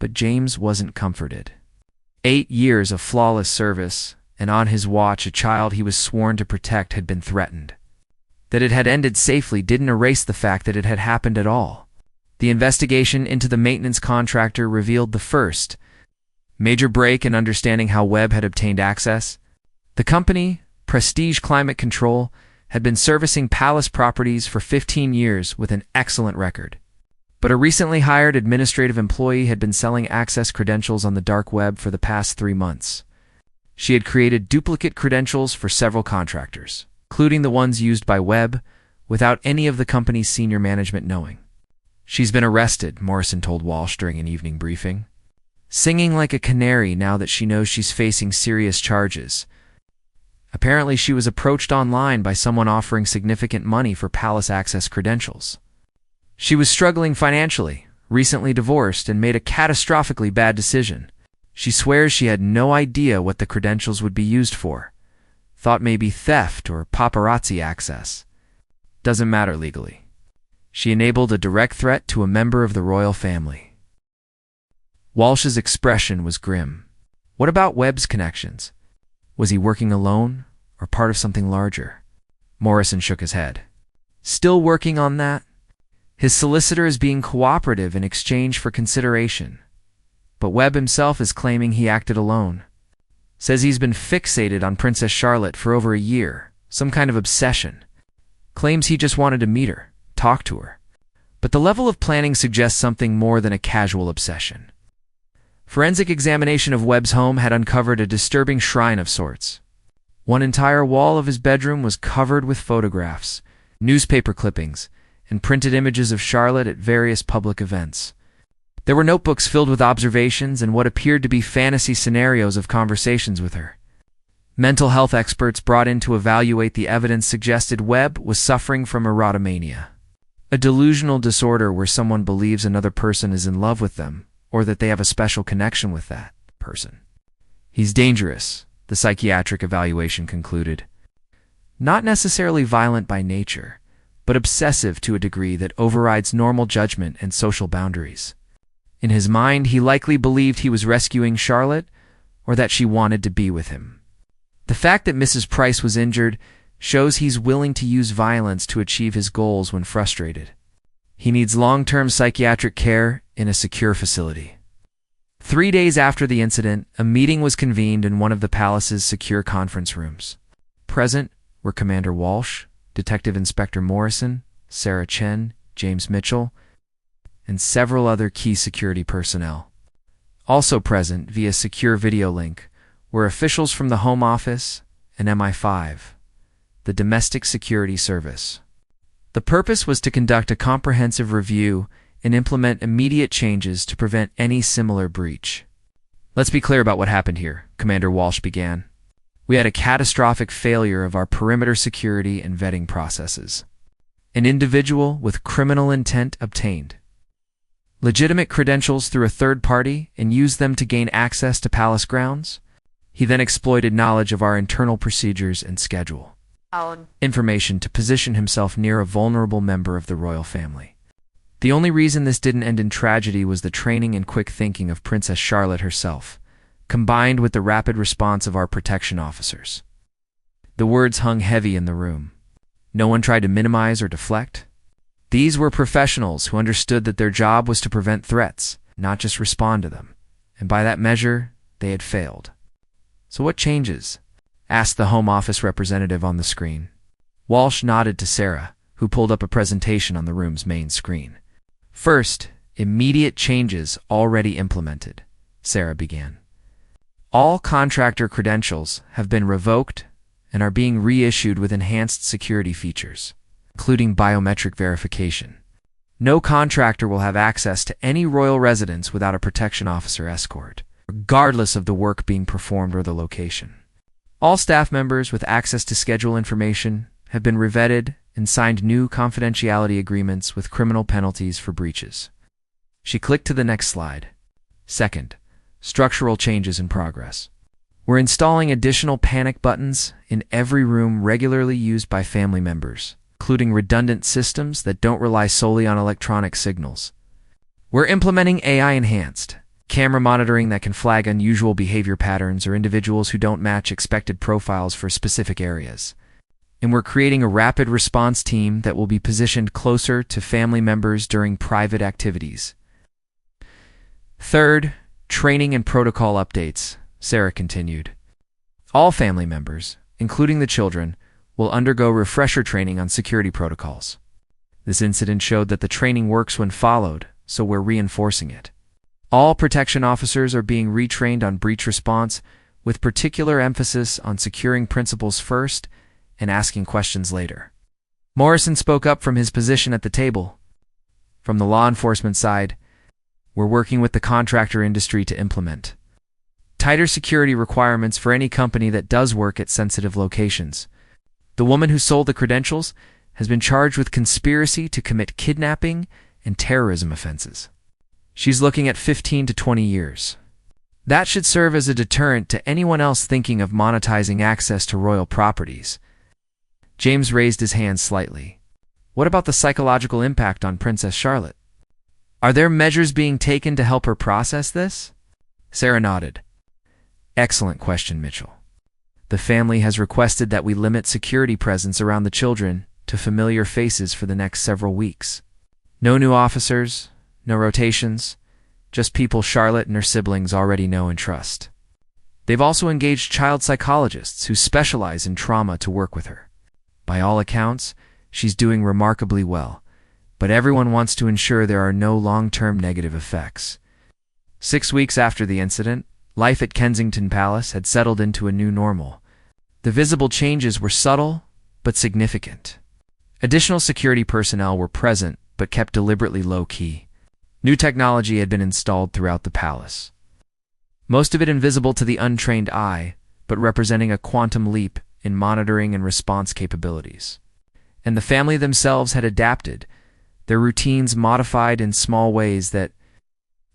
But James wasn't comforted. 8 years of flawless service, and on his watch a child he was sworn to protect had been threatened. That it had ended safely didn't erase the fact that it had happened at all. The investigation into the maintenance contractor revealed the first major break in understanding how Webb had obtained access. The company, Prestige Climate Control, had been servicing palace properties for 15 years with an excellent record. But a recently hired administrative employee had been selling access credentials on the dark web for the past 3 months. She had created duplicate credentials for several contractors, including the ones used by Webb, without any of the company's senior management knowing. She's been arrested, Morrison told Walsh during an evening briefing. Singing like a canary now that she knows she's facing serious charges. Apparently she was approached online by someone offering significant money for palace access credentials. She was struggling financially, recently divorced, and made a catastrophically bad decision. She swears she had no idea what the credentials would be used for. Thought maybe theft or paparazzi access. Doesn't matter legally. She enabled a direct threat to a member of the royal family. Walsh's expression was grim. What about Webb's connections? Was he working alone or part of something larger? Morrison shook his head. Still working on that? His solicitor is being cooperative in exchange for consideration. But Webb himself is claiming he acted alone. Says he's been fixated on Princess Charlotte for over a year, some kind of obsession. Claims he just wanted to meet her, talk to her. But the level of planning suggests something more than a casual obsession. Forensic examination of Webb's home had uncovered a disturbing shrine of sorts. One entire wall of his bedroom was covered with photographs, newspaper clippings, and printed images of Charlotte at various public events. There were notebooks filled with observations and what appeared to be fantasy scenarios of conversations with her. Mental health experts brought in to evaluate the evidence suggested Webb was suffering from erotomania, a delusional disorder where someone believes another person is in love with them or that they have a special connection with that person. He's dangerous, the psychiatric evaluation concluded. Not necessarily violent by nature, but obsessive to a degree that overrides normal judgment and social boundaries. In his mind, he likely believed he was rescuing Charlotte or that she wanted to be with him. The fact that Mrs. Price was injured shows he's willing to use violence to achieve his goals when frustrated. He needs long-term psychiatric care in a secure facility. 3 days after the incident, a meeting was convened in one of the palace's secure conference rooms. Present were Commander Walsh, Detective Inspector Morrison, Sarah Chen, James Mitchell, and several other key security personnel. Also present via secure video link were officials from the Home Office and MI5, the Domestic Security Service. The purpose was to conduct a comprehensive review and implement immediate changes to prevent any similar breach. Let's be clear about what happened here, Commander Walsh began. We had a catastrophic failure of our perimeter security and vetting processes. An individual with criminal intent obtained legitimate credentials through a third party and used them to gain access to palace grounds. He then exploited knowledge of our internal procedures and schedule. Information to position himself near a vulnerable member of the royal family. The only reason this didn't end in tragedy was the training and quick thinking of Princess Charlotte herself, combined with the rapid response of our protection officers. The words hung heavy in the room. No one tried to minimize or deflect. These were professionals who understood that their job was to prevent threats, not just respond to them, and by that measure, they had failed. So what changes? Asked the Home Office representative on the screen. Walsh nodded to Sarah, who pulled up a presentation on the room's main screen. First, immediate changes already implemented, Sarah began. All contractor credentials have been revoked and are being reissued with enhanced security features, including biometric verification. No contractor will have access to any royal residence without a protection officer escort, regardless of the work being performed or the location. All staff members with access to schedule information have been revetted and signed new confidentiality agreements with criminal penalties for breaches. She clicked to the next slide. Second, structural changes in progress. We're installing additional panic buttons in every room regularly used by family members, including redundant systems that don't rely solely on electronic signals. We're implementing AI-enhanced camera monitoring that can flag unusual behavior patterns or individuals who don't match expected profiles for specific areas. And we're creating a rapid response team that will be positioned closer to family members during private activities. Third, training and protocol updates, Sarah continued. All family members, including the children, will undergo refresher training on security protocols. This incident showed that the training works when followed, so we're reinforcing it. All protection officers are being retrained on breach response, with particular emphasis on securing principals first and asking questions later. Morrison spoke up from his position at the table. From the law enforcement side, we're working with the contractor industry to implement tighter security requirements for any company that does work at sensitive locations. The woman who sold the credentials has been charged with conspiracy to commit kidnapping and terrorism offenses. She's looking at 15 to 20 years. That should serve as a deterrent to anyone else thinking of monetizing access to royal properties. James raised his hand slightly. What about the psychological impact on Princess Charlotte? Are there measures being taken to help her process this? Sarah nodded. Excellent question, Mitchell. The family has requested that we limit security presence around the children to familiar faces for the next several weeks. No new officers, no rotations, just people Charlotte and her siblings already know and trust. They've also engaged child psychologists who specialize in trauma to work with her. By all accounts, she's doing remarkably well, but everyone wants to ensure there are no long-term negative effects. 6 weeks after the incident, life at Kensington Palace had settled into a new normal. The visible changes were subtle but significant. Additional security personnel were present but kept deliberately low-key. New technology had been installed throughout the palace, most of it invisible to the untrained eye, but representing a quantum leap in monitoring and response capabilities. And the family themselves had adapted, their routines modified in small ways that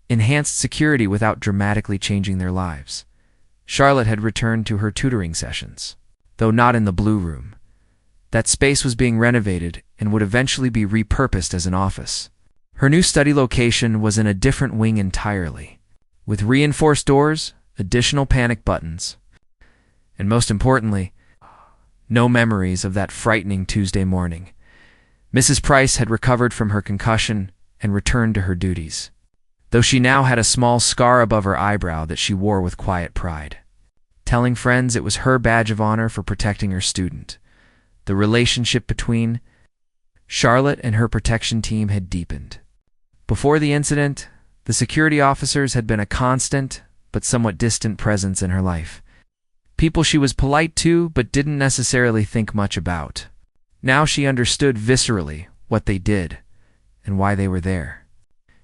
enhanced security without dramatically changing their lives. Charlotte had returned to her tutoring sessions, though not in the Blue Room. That space was being renovated and would eventually be repurposed as an office. Her new study location was in a different wing entirely, with reinforced doors, additional panic buttons, and most importantly, no memories of that frightening Tuesday morning. Mrs. Price had recovered from her concussion and returned to her duties, though she now had a small scar above her eyebrow that she wore with quiet pride, telling friends it was her badge of honor for protecting her student. The relationship between Charlotte and her protection team had deepened. Before the incident, the security officers had been a constant but somewhat distant presence in her life. People she was polite to but didn't necessarily think much about. Now she understood viscerally what they did and why they were there.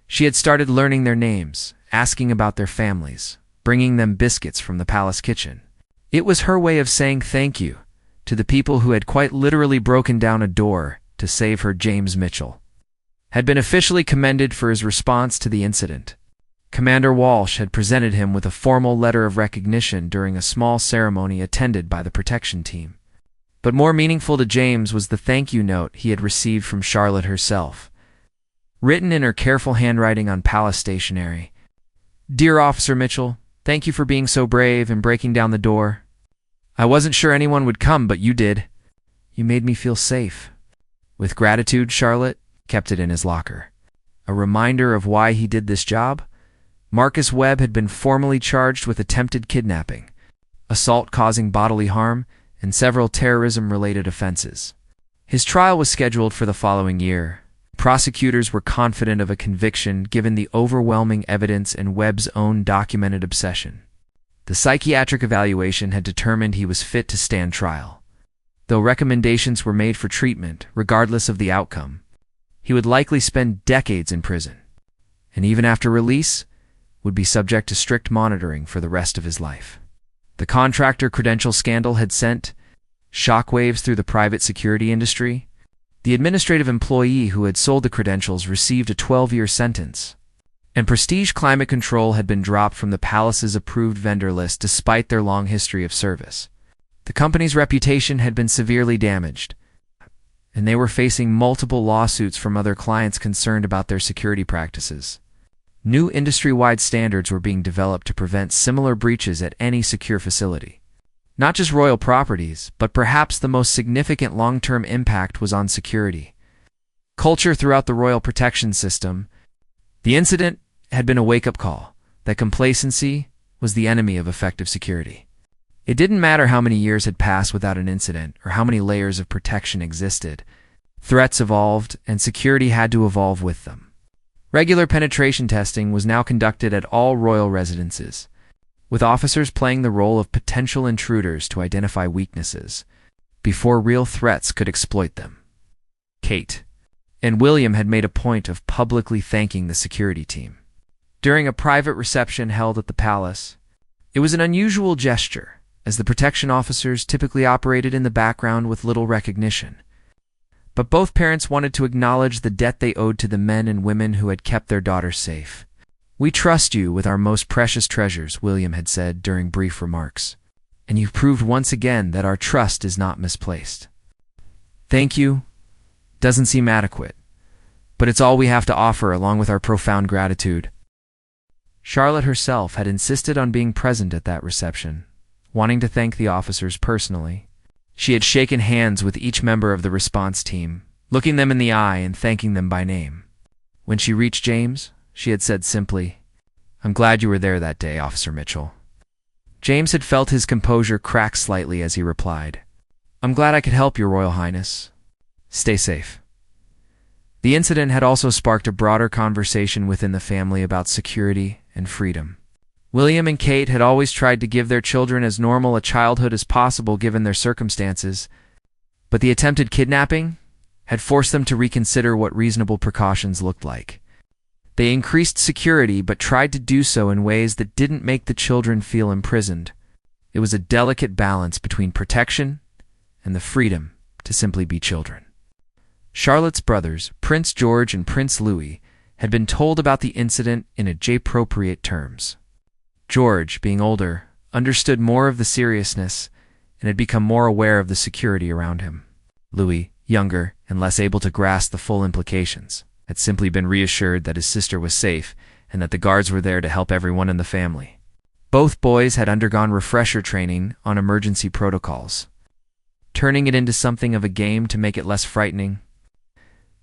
She had started learning their names, asking about their families, bringing them biscuits from the palace kitchen. It was her way of saying thank you to the people who had quite literally broken down a door to save her. James Mitchell had been officially commended for his response to the incident. Commander Walsh had presented him with a formal letter of recognition during a small ceremony attended by the protection team. But more meaningful to James was the thank you note he had received from Charlotte herself, written in her careful handwriting on palace stationery. "Dear Officer Mitchell, thank you for being so brave and breaking down the door. I wasn't sure anyone would come, but you did. You made me feel safe." With gratitude, Charlotte kept it in his locker. A reminder of why he did this job? Marcus Webb had been formally charged with attempted kidnapping, assault causing bodily harm, and several terrorism-related offenses. His trial was scheduled for the following year. Prosecutors were confident of a conviction given the overwhelming evidence and Webb's own documented obsession. The psychiatric evaluation had determined he was fit to stand trial. Though recommendations were made for treatment, regardless of the outcome, he would likely spend decades in prison, and even after release, would be subject to strict monitoring for the rest of his life. The contractor credential scandal had sent shockwaves through the private security industry. The administrative employee who had sold the credentials received a 12-year sentence, and Prestige Climate Control had been dropped from the palace's approved vendor list despite their long history of service. The company's reputation had been severely damaged, and they were facing multiple lawsuits from other clients concerned about their security practices. New industry-wide standards were being developed to prevent similar breaches at any secure facility. Not just royal properties, but perhaps the most significant long-term impact was on security culture throughout the royal protection system. The incident had been a wake-up call that complacency was the enemy of effective security. It didn't matter how many years had passed without an incident or how many layers of protection existed. Threats evolved, and security had to evolve with them. Regular penetration testing was now conducted at all royal residences, with officers playing the role of potential intruders to identify weaknesses before real threats could exploit them. Kate and William had made a point of publicly thanking the security team. During a private reception held at the palace, it was an unusual gesture, as the protection officers typically operated in the background with little recognition. But both parents wanted to acknowledge the debt they owed to the men and women who had kept their daughters safe. "We trust you with our most precious treasures," William had said during brief remarks, "and you've proved once again that our trust is not misplaced." "Thank you" doesn't seem adequate, but it's all we have to offer along with our profound gratitude. Charlotte herself had insisted on being present at that reception, wanting to thank the officers personally. She had shaken hands with each member of the response team, looking them in the eye and thanking them by name. When she reached James, she had said simply, "I'm glad you were there that day, Officer Mitchell." James had felt his composure crack slightly as he replied, "I'm glad I could help, Your Royal Highness. Stay safe." The incident had also sparked a broader conversation within the family about security and freedom. William and Kate had always tried to give their children as normal a childhood as possible given their circumstances, but the attempted kidnapping had forced them to reconsider what reasonable precautions looked like. They increased security but tried to do so in ways that didn't make the children feel imprisoned. It was a delicate balance between protection and the freedom to simply be children. Charlotte's brothers, Prince George and Prince Louis, had been told about the incident in age-appropriate terms. George, being older, understood more of the seriousness and had become more aware of the security around him. Louis, younger and less able to grasp the full implications, had simply been reassured that his sister was safe and that the guards were there to help everyone in the family. Both boys had undergone refresher training on emergency protocols, turning it into something of a game to make it less frightening.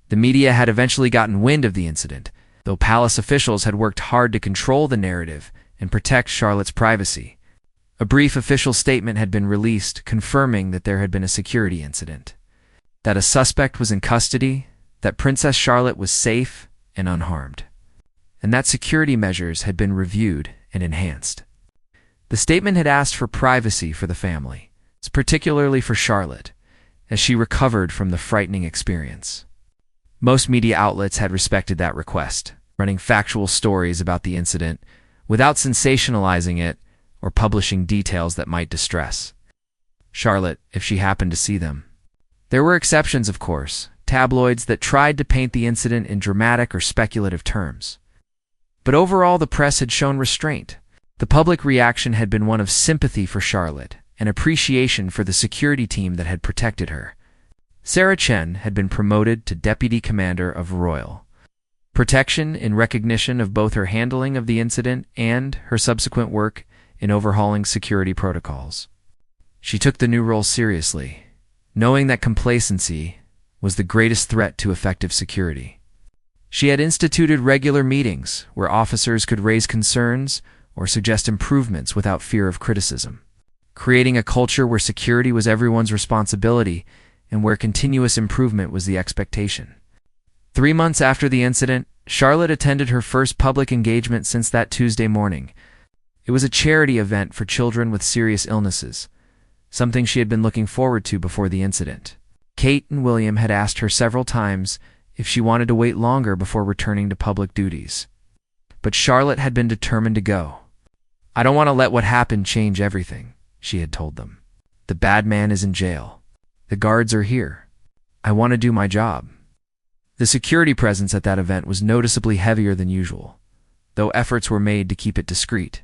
The media had eventually gotten wind of the incident, though palace officials had worked hard to control the narrative and protect Charlotte's privacy. A brief official statement had been released confirming that there had been a security incident, that a suspect was in custody, that Princess Charlotte was safe and unharmed, and that security measures had been reviewed and enhanced. The statement had asked for privacy for the family, particularly for Charlotte, as she recovered from the frightening experience. Most media outlets had respected that request, running factual stories about the incident without sensationalizing it or publishing details that might distress Charlotte if she happened to see them. There were exceptions, of course, tabloids that tried to paint the incident in dramatic or speculative terms. But overall, the press had shown restraint. The public reaction had been one of sympathy for Charlotte and appreciation for the security team that had protected her. Sarah Chen had been promoted to Deputy Commander of Royal Protection in recognition of both her handling of the incident and her subsequent work in overhauling security protocols. She took the new role seriously, knowing that complacency was the greatest threat to effective security. She had instituted regular meetings where officers could raise concerns or suggest improvements without fear of criticism, creating a culture where security was everyone's responsibility and where continuous improvement was the expectation. 3 months after the incident, Charlotte attended her first public engagement since that Tuesday morning. It was a charity event for children with serious illnesses, something she had been looking forward to before the incident. Kate and William had asked her several times if she wanted to wait longer before returning to public duties. But Charlotte had been determined to go. "I don't want to let what happened change everything," she had told them. "The bad man is in jail. The guards are here. I want to do my job." The security presence at that event was noticeably heavier than usual, though efforts were made to keep it discreet.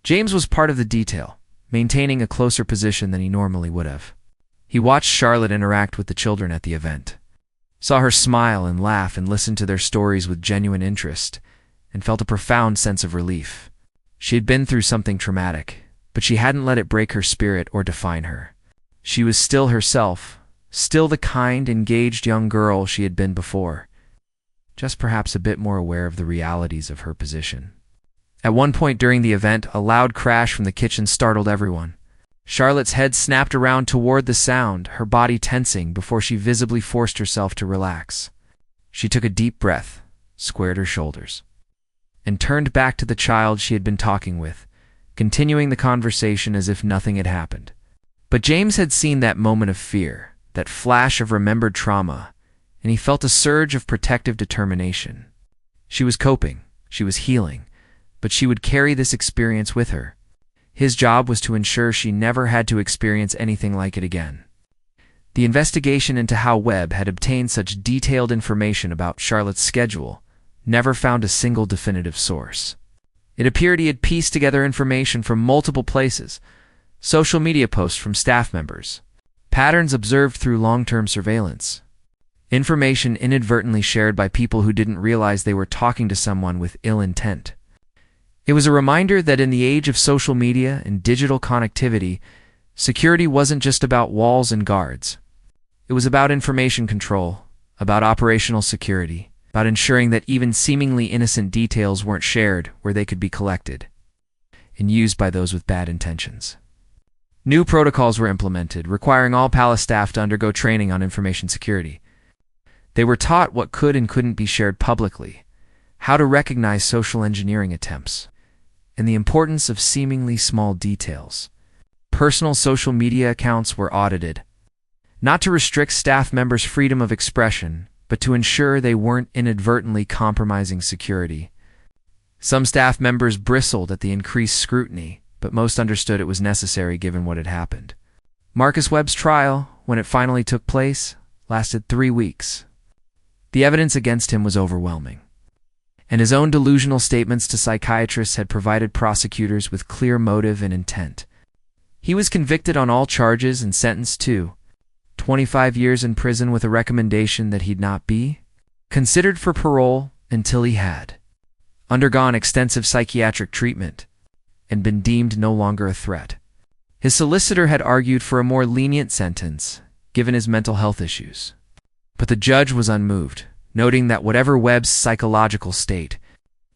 James was part of the detail, maintaining a closer position than he normally would have. He watched Charlotte interact with the children at the event, saw her smile and laugh and listen to their stories with genuine interest, and felt a profound sense of relief. She had been through something traumatic, but she hadn't let it break her spirit or define her. She was still herself, still the kind, engaged young girl she had been before, just perhaps a bit more aware of the realities of her position. At one point during the event, a loud crash from the kitchen startled everyone. Charlotte's head snapped around toward the sound, her body tensing before she visibly forced herself to relax. She took a deep breath, squared her shoulders, and turned back to the child she had been talking with, continuing the conversation as if nothing had happened. But James had seen that moment of fear, that flash of remembered trauma, and he felt a surge of protective determination. She was coping, she was healing, but she would carry this experience with her. His job was to ensure she never had to experience anything like it again. The investigation into how Webb had obtained such detailed information about Charlotte's schedule never found a single definitive source. It appeared he had pieced together information from multiple places: social media posts from staff members, patterns observed through long-term surveillance, information inadvertently shared by people who didn't realize they were talking to someone with ill intent. It was a reminder that in the age of social media and digital connectivity, security wasn't just about walls and guards. It was about information control, about operational security, about ensuring that even seemingly innocent details weren't shared where they could be collected and used by those with bad intentions. New protocols were implemented, requiring all palace staff to undergo training on information security. They were taught what could and couldn't be shared publicly, how to recognize social engineering attempts, and the importance of seemingly small details. Personal social media accounts were audited, not to restrict staff members' freedom of expression, but to ensure they weren't inadvertently compromising security. Some staff members bristled at the increased scrutiny, but most understood it was necessary given what had happened. Marcus Webb's trial, when it finally took place, lasted 3 weeks. The evidence against him was overwhelming, and his own delusional statements to psychiatrists had provided prosecutors with clear motive and intent. He was convicted on all charges and sentenced to 25 years in prison with a recommendation that he'd not be considered for parole until he had undergone extensive psychiatric treatment and been deemed no longer a threat. His solicitor had argued for a more lenient sentence, given his mental health issues. But the judge was unmoved, noting that whatever Webb's psychological state,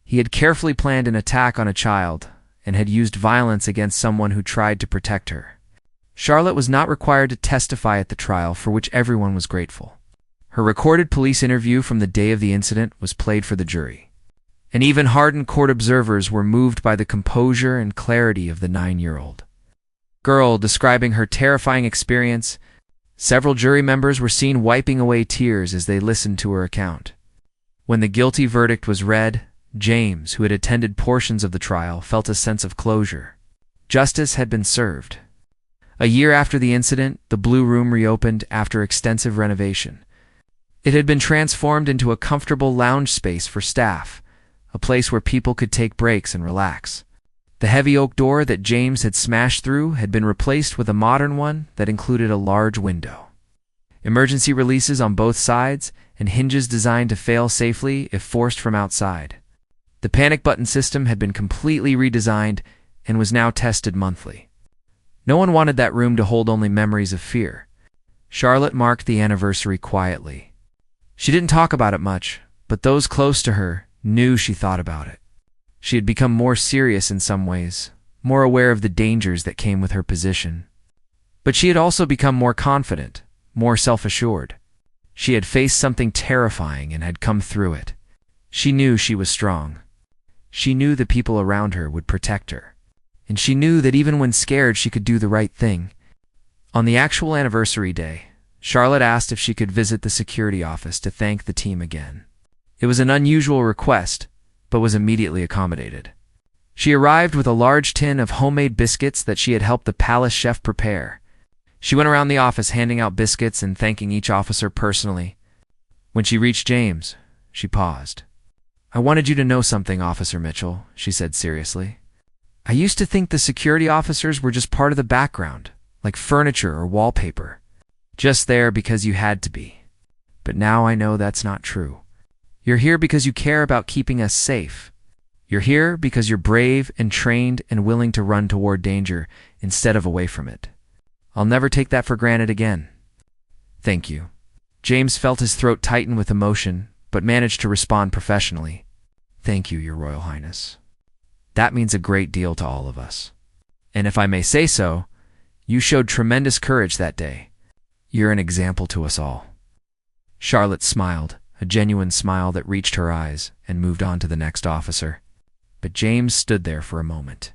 he had carefully planned an attack on a child and had used violence against someone who tried to protect her. Charlotte was not required to testify at the trial, for which everyone was grateful. Her recorded police interview from the day of the incident was played for the jury, and even hardened court observers were moved by the composure and clarity of the 9-year-old girl describing her terrifying experience. Several jury members were seen wiping away tears as they listened to her account. When the guilty verdict was read, James, who had attended portions of the trial, felt a sense of closure. Justice had been served. A year after the incident, the Blue Room reopened after extensive renovation. It had been transformed into a comfortable lounge space for staff, a place where people could take breaks and relax. The heavy oak door that James had smashed through had been replaced with a modern one that included a large window, emergency releases on both sides, and hinges designed to fail safely if forced from outside. The panic button system had been completely redesigned and was now tested monthly. No one wanted that room to hold only memories of fear. Charlotte marked the anniversary quietly. She didn't talk about it much, but those close to her knew she thought about it. She had become more serious in some ways, more aware of the dangers that came with her position. But she had also become more confident, more self-assured. She had faced something terrifying and had come through it. She knew she was strong. She knew the people around her would protect her. And she knew that even when scared, she could do the right thing. On the actual anniversary day, Charlotte asked if she could visit the security office to thank the team again. It was an unusual request, but was immediately accommodated. She arrived with a large tin of homemade biscuits that she had helped the palace chef prepare. She went around the office handing out biscuits and thanking each officer personally. When she reached James, she paused. "I wanted you to know something, Officer Mitchell," she said seriously. "I used to think the security officers were just part of the background, like furniture or wallpaper, just there because you had to be. But now I know that's not true. You're here because you care about keeping us safe. You're here because you're brave and trained and willing to run toward danger instead of away from it. I'll never take that for granted again. Thank you." James felt his throat tighten with emotion, but managed to respond professionally. "Thank you, Your Royal Highness. That means a great deal to all of us. And if I may say so, you showed tremendous courage that day. You're an example to us all." Charlotte smiled, a genuine smile that reached her eyes, and moved on to the next officer. But James stood there for a moment,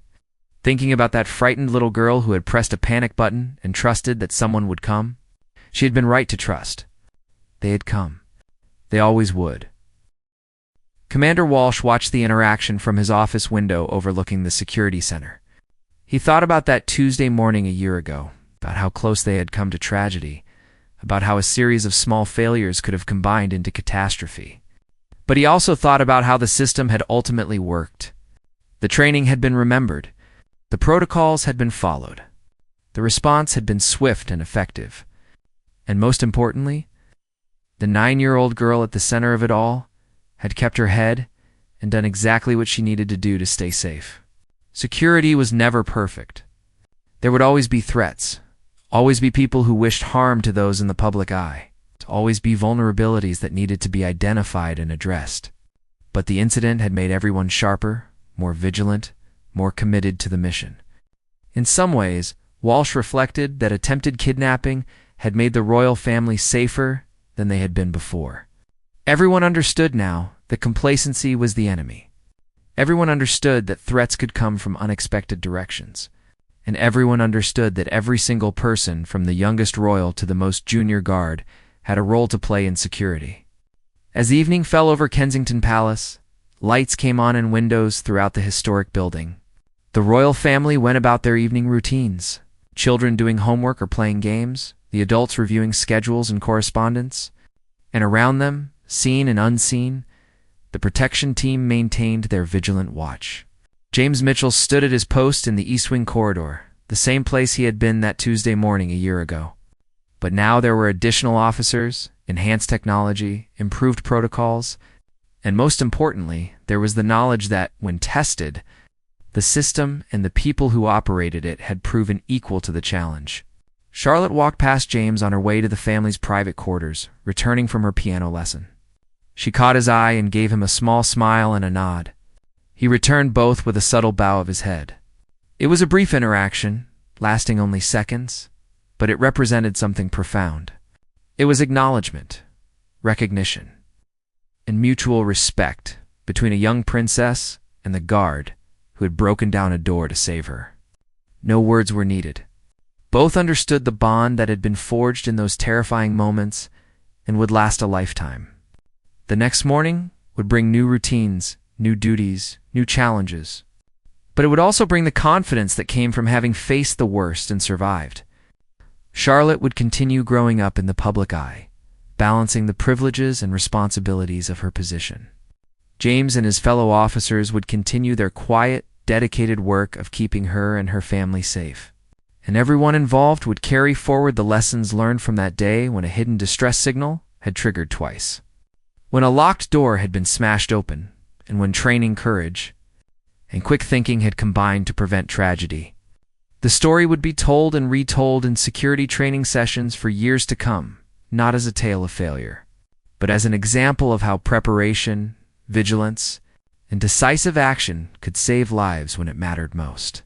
thinking about that frightened little girl who had pressed a panic button and trusted that someone would come. She had been right to trust. They had come. They always would. Commander Walsh watched the interaction from his office window overlooking the security center. He thought about that Tuesday morning a year ago, about how close they had come to tragedy, about how a series of small failures could have combined into catastrophe. But he also thought about how the system had ultimately worked. The training had been remembered. The protocols had been followed. The response had been swift and effective. And most importantly, the 9-year-old girl at the center of it all had kept her head and done exactly what she needed to do to stay safe. Security was never perfect. There would always be threats, always be people who wished harm to those in the public eye, always be vulnerabilities that needed to be identified and addressed. But the incident had made everyone sharper, more vigilant, more committed to the mission. In some ways, Walsh reflected that attempted kidnapping had made the royal family safer than they had been before. Everyone understood now that complacency was the enemy. Everyone understood that threats could come from unexpected directions. And everyone understood that every single person, from the youngest royal to the most junior guard, had a role to play in security. As evening fell over Kensington Palace, lights came on in windows throughout the historic building. The royal family went about their evening routines, children doing homework or playing games, the adults reviewing schedules and correspondence, and around them, seen and unseen, the protection team maintained their vigilant watch. James Mitchell stood at his post in the East Wing corridor, the same place he had been that Tuesday morning a year ago. But now there were additional officers, enhanced technology, improved protocols, and most importantly, there was the knowledge that, when tested, the system and the people who operated it had proven equal to the challenge. Charlotte walked past James on her way to the family's private quarters, returning from her piano lesson. She caught his eye and gave him a small smile and a nod. He returned both with a subtle bow of his head. It was a brief interaction, lasting only seconds, but it represented something profound. It was acknowledgement, recognition, and mutual respect between a young princess and the guard who had broken down a door to save her. No words were needed. Both understood the bond that had been forged in those terrifying moments and would last a lifetime. The next morning would bring new routines, new duties, new challenges. But it would also bring the confidence that came from having faced the worst and survived. Charlotte would continue growing up in the public eye, balancing the privileges and responsibilities of her position. James and his fellow officers would continue their quiet, dedicated work of keeping her and her family safe. And everyone involved would carry forward the lessons learned from that day when a hidden distress signal had triggered twice. When a locked door had been smashed open, and when training courage and quick thinking had combined to prevent tragedy. The story would be told and retold in security training sessions for years to come, not as a tale of failure, but as an example of how preparation, vigilance, and decisive action could save lives when it mattered most.